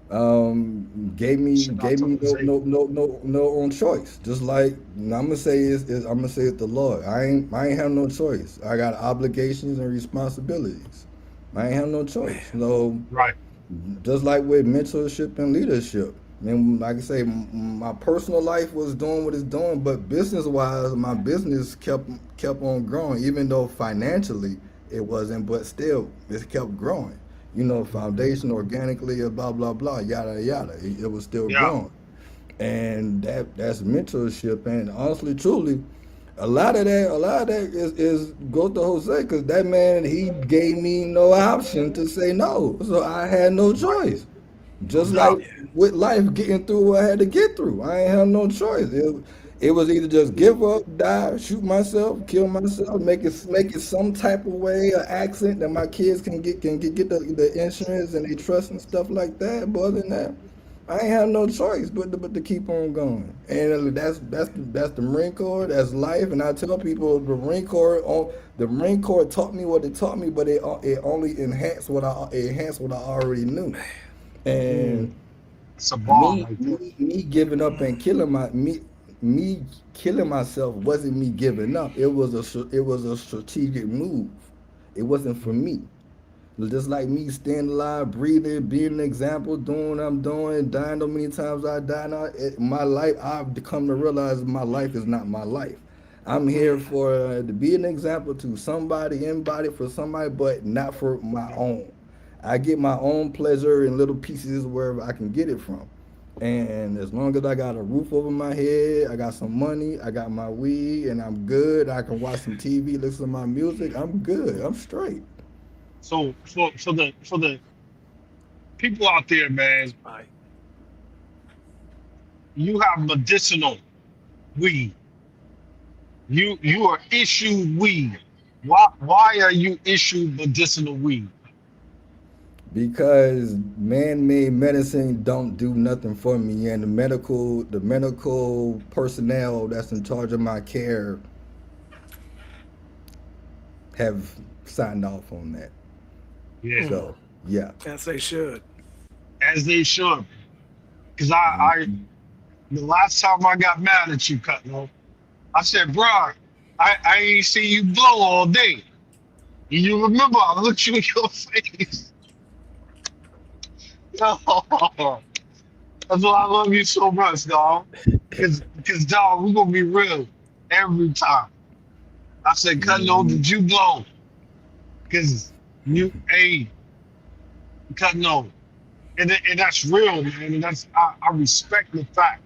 shout out Gave to me Jose. no own choice. Just like I'm gonna say I'm gonna say it the Lord. I ain't have no choice. I got obligations and responsibilities. I ain't have no choice. Man. So Right. just like with mentorship and leadership. And like I say, my personal life was doing what it's doing, but business wise, my business kept on growing, even though financially it wasn't, but still it kept growing. You know, foundation organically, blah blah blah, yada yada. It was still Yeah. growing, and that's mentorship. And honestly, truly, a lot of that is go to Jose, because that man, he gave me no option to say no, so I had no Right. choice. No Just like doubt. Yeah. with life, getting through what I had to get through, I ain't have no choice. It was either just give up, die, shoot myself, kill myself, make it some type of way, an accident that my kids can get the insurance and they trust and stuff like that. But other than that, I ain't have no choice but to keep on going. And that's the Marine Corps. That's life. And I tell people the Marine Corps taught me what it taught me, but it only enhanced what I already knew. And It's a bomb me right there. me giving up and me killing myself wasn't me giving up. It was a strategic move. It wasn't for me. Just like me staying alive, breathing, being an example, doing what I'm doing, dying so many times I die now. My life, I've come to realize my life is not my life. I'm here to be an example to somebody, anybody, for somebody, but not for my own. I get my own pleasure in little pieces wherever I can get it from. And as long as I got a roof over my head, I got some money, I got my weed, and I'm good. I can watch some TV, listen to my music. I'm good. I'm straight. So for the people out there, man, Right. you have medicinal weed. You are issued weed. Why are you issued medicinal weed? Because man-made medicine don't do nothing for me, and the medical personnel that's in charge of my care have signed off on that. Yeah, So yeah. As they should. as they should. Because I the last time I got mad at you, Cutno, I said, bro, I ain't see you blow all day. And you remember I looked you in your face. Yo, that's why I love you so much, dog. Cause dog, we're gonna be real every time. I said, Cutno, Mhm. did you blow? Cause hey, Cutno. And that's real, man. And I respect the fact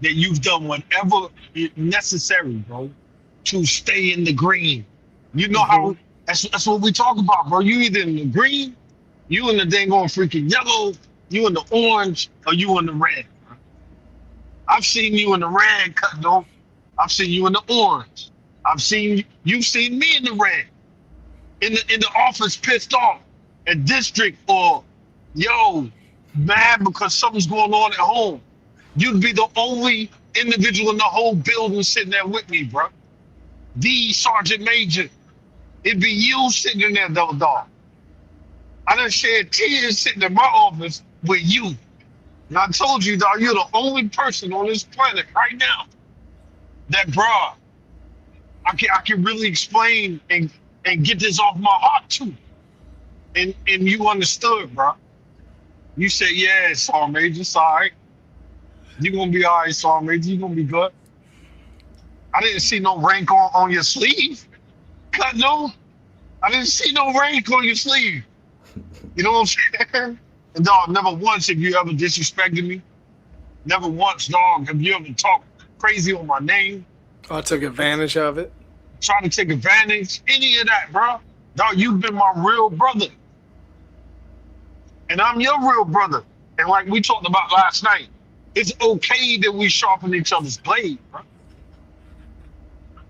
that you've done whatever is necessary, bro, to stay in the green. You know Hmm. how that's what we talk about, bro. You either in the green, you in the dang on freaking yellow, you in the orange, or you in the red. I've seen you in the red, cut though. I've seen you in the orange. You've seen me in the red, in the office pissed off at district or yo, mad because something's going on at home. You'd be the only individual in the whole building sitting there with me, bro. The sergeant major. It'd be you sitting in there, though, dog. I done shed tears sitting in my office with you. And I told you, dog, you're the only person on this planet right now that, bro, I can really explain and get this off my heart too. And you understood, bro. You said, yeah, Sergeant Major, it's all right. You're gonna be all right, Sergeant Major. You're gonna be good. I didn't see no rank on your sleeve. Cut no. I didn't see no rank on your sleeve. You know what I'm saying? And dog, never once have you ever disrespected me. Never once, dog, have you ever talked crazy on my name, I took advantage of it. trying to take advantage, any of that, bro. Dog, you've been my real brother. And I'm your real brother. And like we talked about last night, it's okay that we sharpen each other's blade, bro.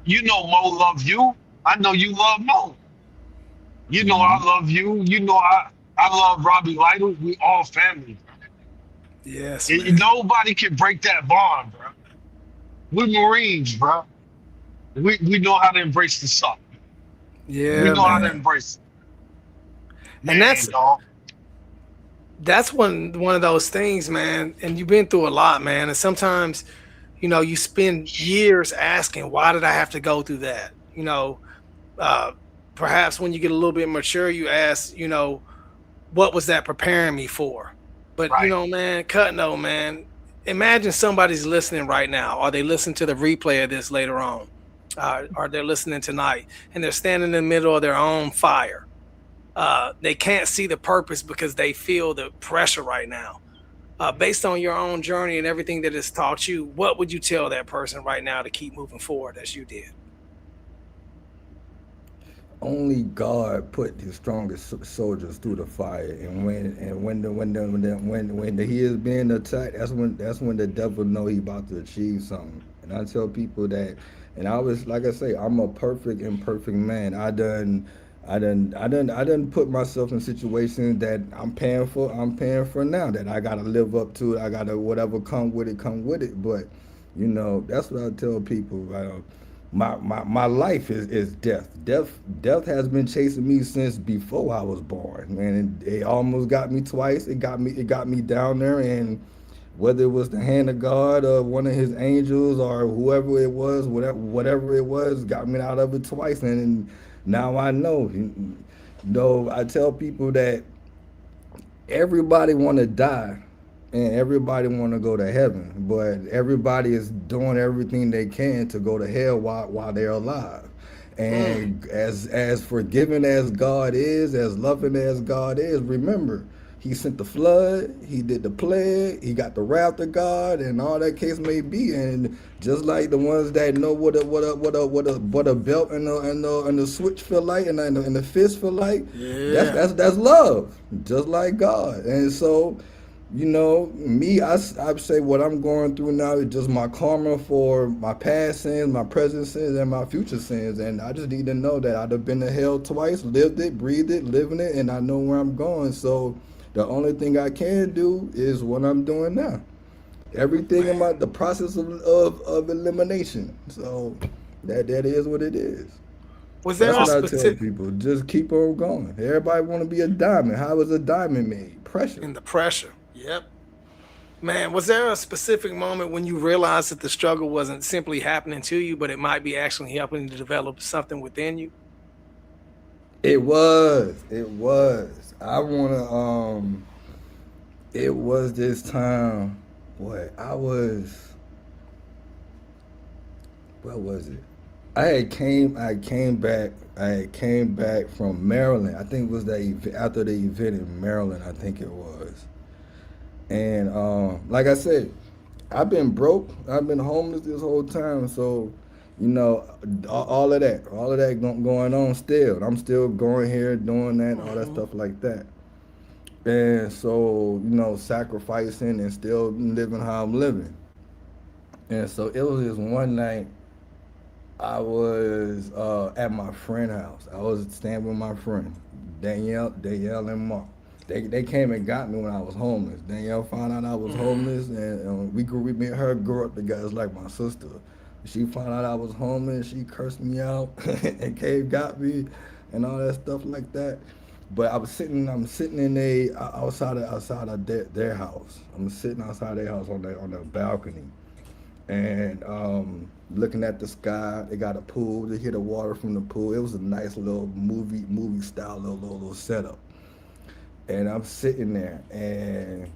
You know Mo love you. I know you love Mo. You know I Mhm. love you. You know I love Robbie Lytle. We all family. Yes, And man. nobody can break that bond, bro. We Marines, bro. We know how to embrace the suck. We Yeah, know how to man. embrace it. And Man, dog. that's one of those things, man. And you've been through a lot, man. And sometimes, you spend years asking, why did I have to go through that? Uh, Perhaps when you get a little bit mature, you ask, what was that preparing me for? But Right. man, Cutno, man, imagine somebody's listening right now, or they listen to the replay of this later on, or they're listening tonight, and they're standing in the middle of their own fire. They can't see the purpose because they feel the pressure right now. Based on your own journey and everything that it's taught you, what would you tell that person right now to keep moving forward as you did? only God put his strongest soldiers through the fire, and when he is being attacked, that's when the devil know he about to achieve something. And I tell people that, and I was like I say, I'm a perfect imperfect man. I done put myself in situations that I'm paying for. I'm paying for now that I gotta live up to it. I gotta whatever come with it, come with it. But that's what I tell people. My life is death. Death has been chasing me since before I was born, and it almost got me twice. It got me down there, and whether it was the hand of God or one of His angels or whoever it was, whatever it was, got me out of it twice, and now I know. I tell people that everybody want to die and everybody want to go to heaven, but everybody is doing everything they can to go to hell while they're alive. Mm. And as forgiving as God is, as loving as God is, remember, he sent the flood, he did the plague, he got the wrath of God, and all that case may be. And just like the ones that know what a belt and the switch feel like, and the fist feel like, that's Yeah. that's that's love, just like God. And so, me, I say what I'm going through now is just my karma for my past sins, my present sins, and my future sins. And I just need to know that I've been to hell twice, lived it, breathed it, living it, and I know where I'm going. So the only thing I can do is what I'm doing now. Everything Man. about the process of elimination. So that is what it is. Was That's there a what I tell specific people. Just keep on going. Everybody want to be a diamond. How is a diamond made? Pressure. in the pressure? Yep. Man, was there a specific moment when you realized that the struggle wasn't simply happening to you, but it might be actually helping to develop something within you? It was. It was. I wanna it was this time what what was it? I came back from Maryland. I think it was after the event in Maryland, I think it was. And like I said, I've been broke. I've been homeless this whole time. So, all of that going on still. I'm still going here, doing that, all that Hmm. stuff like that. And so, sacrificing and still living how I'm living. And so it was this one night I was at my friend's house. I was staying with my friend, Danielle and Mark. They came and got me when I was homeless. Danielle found out I was Hmm. homeless, and me and her grew up together. It's like my sister. She found out I was homeless. She cursed me out and came got me, and all that stuff like that. But I'm sitting in outside of their house. I'm sitting outside their house on the balcony, and looking at the sky. They got a pool. They hear the water from the pool. It was a nice little movie style little setup. And I'm sitting there, and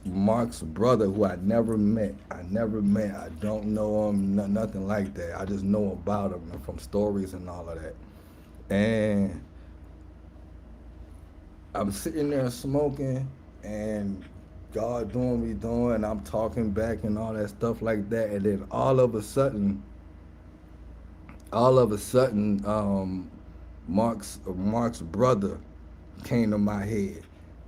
Mark's brother, who I never met. I don't know him, nothing like that. I just know about him from stories and all of that. And I'm sitting there smoking, and God doing what He doing, and I'm talking back and all that stuff like that. And then all of a sudden, Mark's brother came to my head,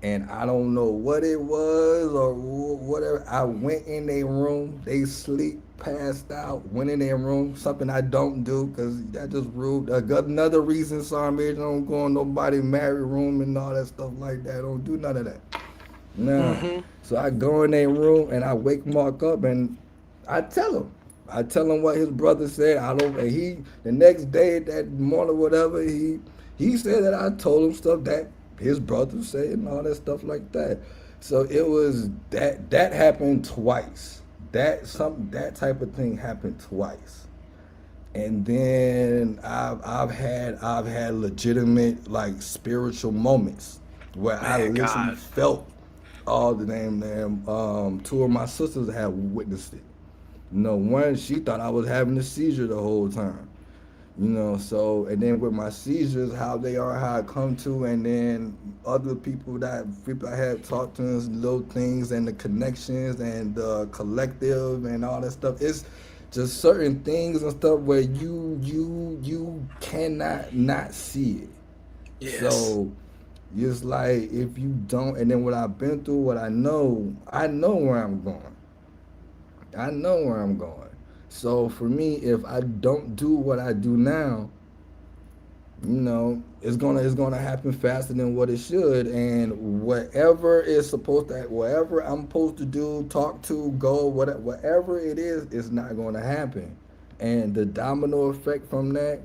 and I don't know what it was or whatever. I went in their room. They sleep, passed out. Went in their room. Something I don't do because that just rude. Another reason, sorry, I don't go in nobody married room and all that stuff like that. I don't do none of that. Nah. Hmm. So I go in their room and I wake Mark up and I tell him. I tell him what his brother said. I don't. And he the next day, that morning, whatever, he said that I told him stuff that his brother said and all that stuff like that. So it was that happened twice. That type of thing happened twice. And then I've had legitimate like spiritual moments where I Man, literally God. felt all the damn. Two of my sisters have witnessed it. One, she thought I was having a seizure the whole time. So, and then with my seizures, how they are, how I come to, and then other people I had talked to, little things, and the connections, and the collective, and all that stuff. just certain things and stuff where you cannot not see it. Yes. So it's like if you don't, and then what I've been through, what I know where I'm going. I know where I'm going. So for me, if I don't do what I do now, it's gonna happen faster than what it should, and whatever I'm supposed to do, talk to, go, whatever it is, it's not gonna happen. And the domino effect from that,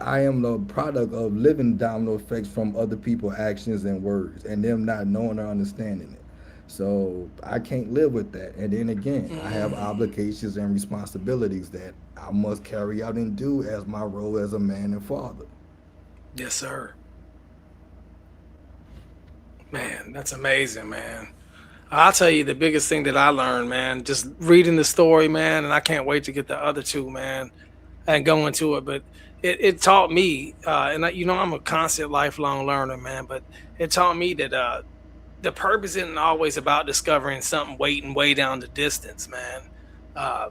I am the product of living domino effects from other people's actions and words, and them not knowing or understanding it. So I can't live with that. And then again, I have Mm. obligations and responsibilities that I must carry out and do as my role as a man and father. Yes, sir. Man, that's amazing, man. I'll tell you the biggest thing that I learned, man, just reading the story, man, and I can't wait to get the other two, man, and go into it. But it taught me, and I'm a constant lifelong learner, man. But it taught me that the purpose isn't always about discovering something waiting way down the distance, man. Uh,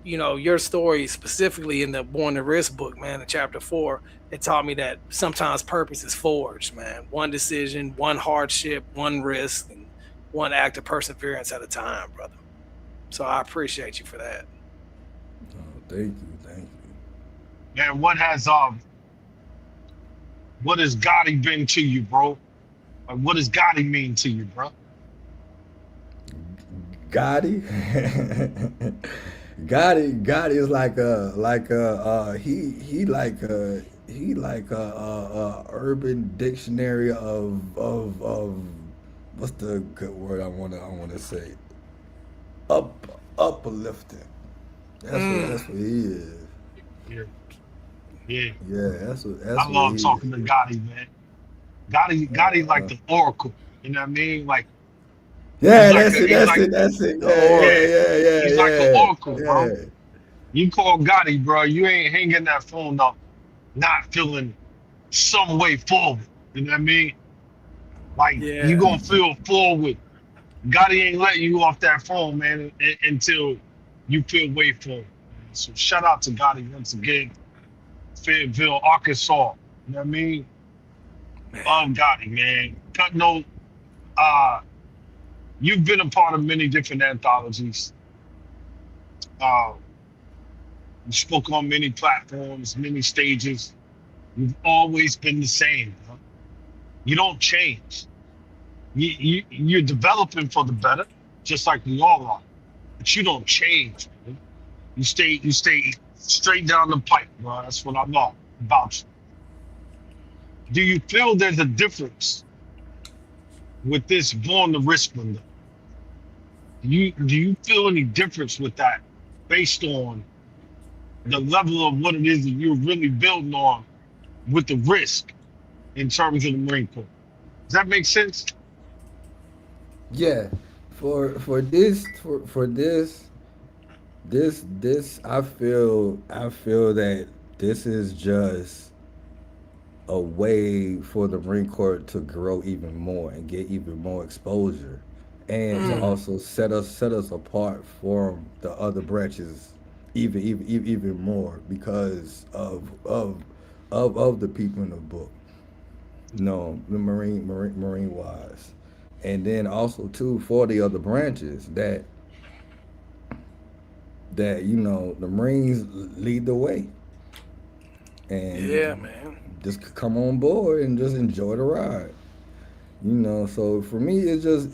your story specifically in the Born to Risk book, man, in chapter 4, it taught me that sometimes purpose is forged, man. One decision, one hardship, one risk, and one act of perseverance at a time, brother. So I appreciate you for that. Oh, thank Man, what has Gotti been to you, bro? Like, what does Gotti mean to you, bro? you. Gotti, Gotti is he like a urban dictionary of what's the good word I wanna say, uplifting. Mm, That's what he is. Yeah, yeah. Yeah, that's I what love he talking to is. Gotti, man. Gotti like the Oracle. You know what I mean? Like Yeah, that's it. the Oracle. he's like an Oracle, Yeah, bro. yeah. You call Gotti, bro, you ain't hanging that phone up, not feeling some way forward. You know what I mean? Like you Yeah. gonna feel forward. Gotti ain't letting you off that phone, man, until you feel way forward. Man. So shout out to Gotti once again, Fayetteville, Arkansas. You know what I mean? Man. Love Gotti, man. Cutno, uh, you've been a part of many different anthologies. Uh, you spoke on many platforms, many stages. You've always been the same. Bro. You don't change. You're developing for the better, just like we all are. But you don't change, man. You stay straight down the pipe, bro. That's what I love about you. Do you feel there's a difference with this Born to Risk window? Do you feel any difference with that based on the level of what it is that you're really building on with the risk in terms of the Marine Corps? Does that make sense? Yeah, for this I feel that this is just a way for the Marine Corps to grow even more and get even more exposure, and to Mm, also set us apart from the other branches even more because of the people in the book. No, the Marine wise, and then also too for the other branches that the Marines lead the way, yeah, and man. just come on board and just enjoy the ride. So for me, it's just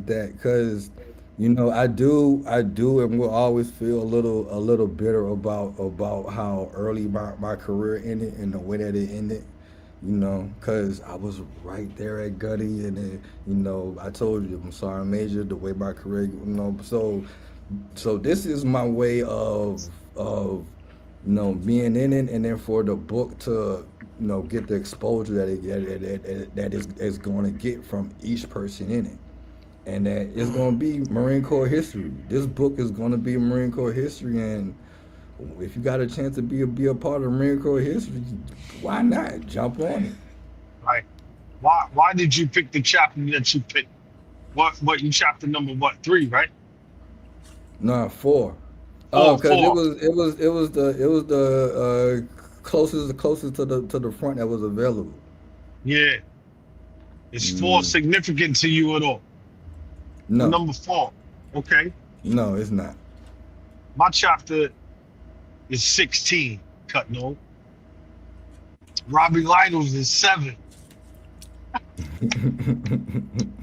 that because I do and will always feel a little bitter about how early my career ended and the way that it ended. Because I was right there at Gutty, and then, I told you I'm sorry, Major, the way my career, so this is my way of being in it, and then for the book to get the exposure that is going to get from each person in it, and that it's Mm, going to be Marine Corps history. This book is going to be Marine Corps history, and if you got a chance to be a part of Marine Corps history, why not jump on it? Like, why did you pick the chapter that you picked? What you chapter number what 3, right? No, 4. Oh, All cause it four. was it was it was the closest to the front that was available. Yeah. Is four Mm, significant to you at all? The no, number four. Okay. no, it's not. My chapter is 16, Cutno. Robbie Lytle's is 7.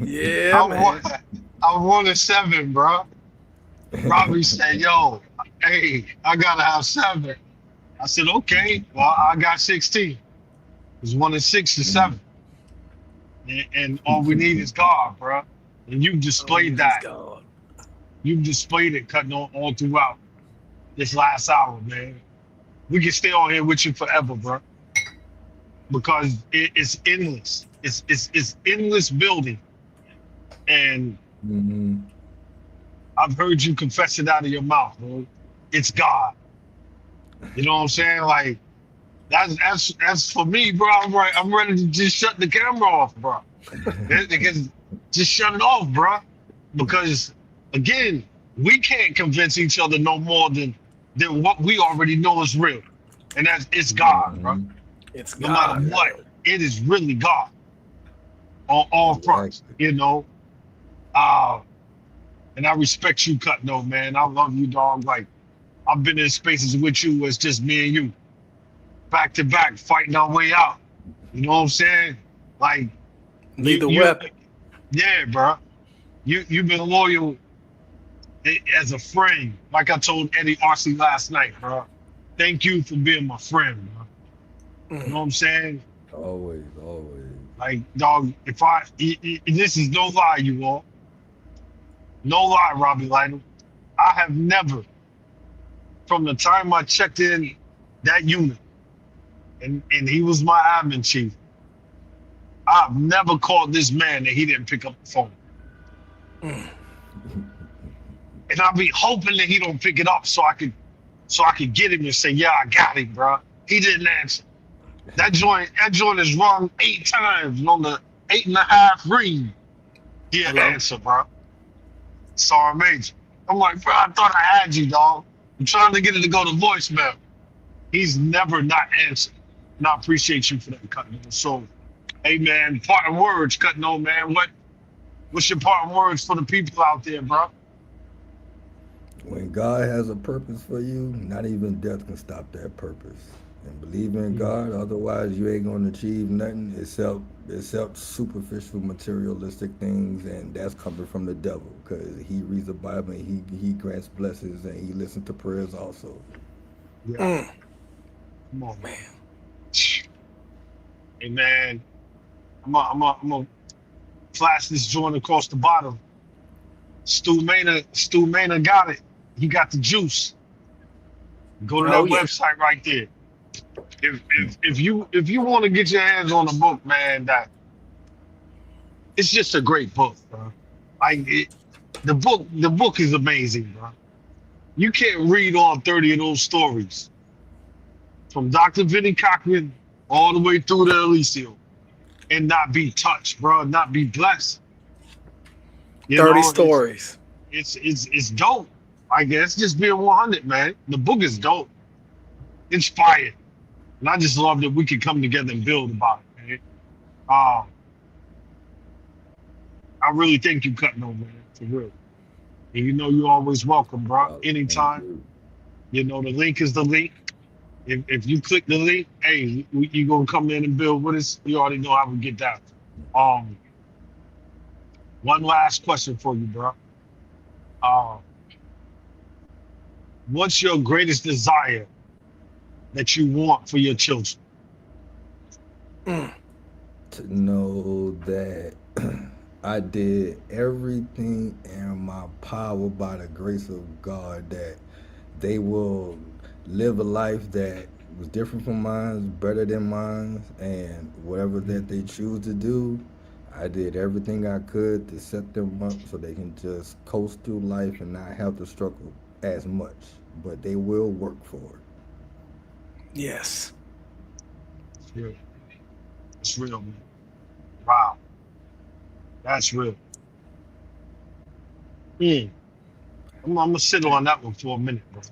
Yeah, I want man. I wanted 7, bro. Robbie said, yo, hey, I gotta have 7. I said, okay, well, I got 16. It's 1 and 6 to 7. And all we need is God, bro. And you All we displayed need is that. God. You displayed it, cutting on all throughout this last hour, man. We can stay on here with you forever, bro, because it's endless. It's endless building, and Hmm. I've heard you confess it out of your mouth, bro. It's God. You know what I'm saying? Like that's for me, bro. I'm ready to just shut the camera off, bro. Because just shut it off, bro. Because again, we can't convince each other no more than what we already know is real, and that's it's God, bro. Hmm. It's No matter God, what, man. it is really God on all fronts, Exactly. you know. Uh, and I respect you, Cutno, man. I love you, dog. Like I've been in spaces with you where it's just me and you, back to back, fighting our way out. You know what I'm saying? Like Neither you, weapon. yeah, bro. You've been loyal as a friend. Like I told Eddie RC last night, bro. Thank you for being my friend, bro. You know Mm. what I'm saying? Always, always. Like, dog, if this is no lie, you all, no lie, Robbie Lytle. I have never, from the time I checked in that unit, and he was my admin chief, I've never called this man and he didn't pick up the phone. Mm. And I'll be hoping that he don't pick it up so I could get him and say, yeah, I got him, bro. He didn't answer. That joint is wrong 8 times and on the 8.5 ring. He'll Hello? answer, bro. Sorry, major. I'm like, bro, I thought I had you, dog. I'm trying to get it to go to voicemail. He's never not answered. And I appreciate you for that, Cutting. So, hey, man, parting words, Cutting on, man. What's your parting words for the people out there, bro? When God has a purpose for you, not even death can stop that purpose. And believe in Mm. God, otherwise you ain't gonna achieve nothing except superficial materialistic things, and that's coming from the devil. Cause he reads the Bible and he grants blessings and he listens to prayers also. Yeah, Mm. come on, man. Man. Hey, man, I'm gonna flash this joint across the bottom. Stu Maynard got it. He got the juice. Go to Oh, that yeah. website right there. If you want to get your hands on the book, man, that it's just a great book, bro. Like the book is amazing, bro. You can't read all 30 of those stories from Dr. Vinnie Cochran all the way through to Elysium and not be touched, bro, not be blessed. You 30 know, stories. it's dope. I guess just being 100, man. The book is dope, inspired, and I just love that we can come together and build about it, man. Um, I really think you cutting on, man, for real. And you know you're always welcome, bro. Thank Anytime. you. You know the link is the link. If you click the link, hey, you gonna come in and build with us. You already know how we get down. Um, one last question for you, bro. Uh, what's your greatest desire that you want for your children? Mm. To know that I did everything in my power by the grace of God that they will live a life that was different from mine, better than mine, and whatever that they choose to do, I did everything I could to set them up so they can just coast through life and not have to struggle as much. But they will work for it. Yes. It's real. It's real, man. Wow, that's real. Mm. I'm gonna sit on that one for a minute, bro.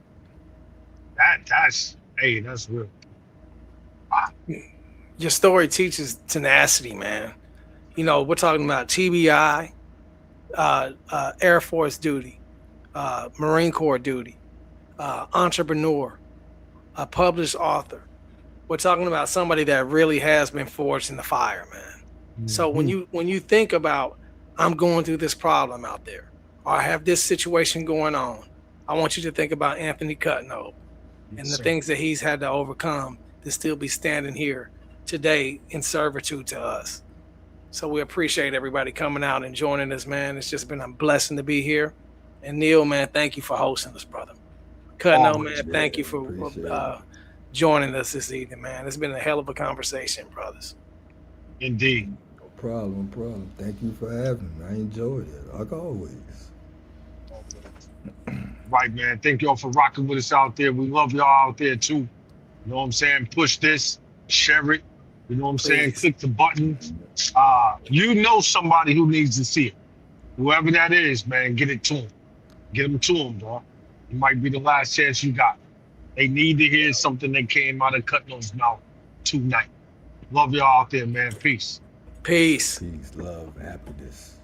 That's hey, that's real. Wow. Your story teaches tenacity, man. You know, we're talking about TBI, Air Force duty, Marine Corps duty, entrepreneur, a published author. We're talking about somebody that really has been forged in the fire, man. So Mhm. when you think about, I'm going through this problem out there, or I have this situation going on, I want you to think about Anthony Cutno Yes, and the sir. things that he's had to overcome to still be standing here today in servitude to us. So we appreciate everybody coming out and joining us, man. It's just been a blessing to be here. And Neil, man, thank you for hosting us, brother. Cutno, Always, man, man. thank you Yeah, for appreciate it. joining us this evening, man. It's been a hell of a conversation, brothers. Indeed. No problem, no problem. Thank you for having me. I enjoyed it, like always. Right, man. Thank y'all for rocking with us out there. We love y'all out there too. You know what I'm saying? Push this, share it. You know what I'm saying? Please. Click the button. You know somebody who needs to see it. Whoever that is, man, get it to them. Get them to them, bro. It might be the last chance you got. They need to hear something that came out of Cutno's mouth tonight. Love y'all out there, man. Peace. Peace. Peace, love, happiness.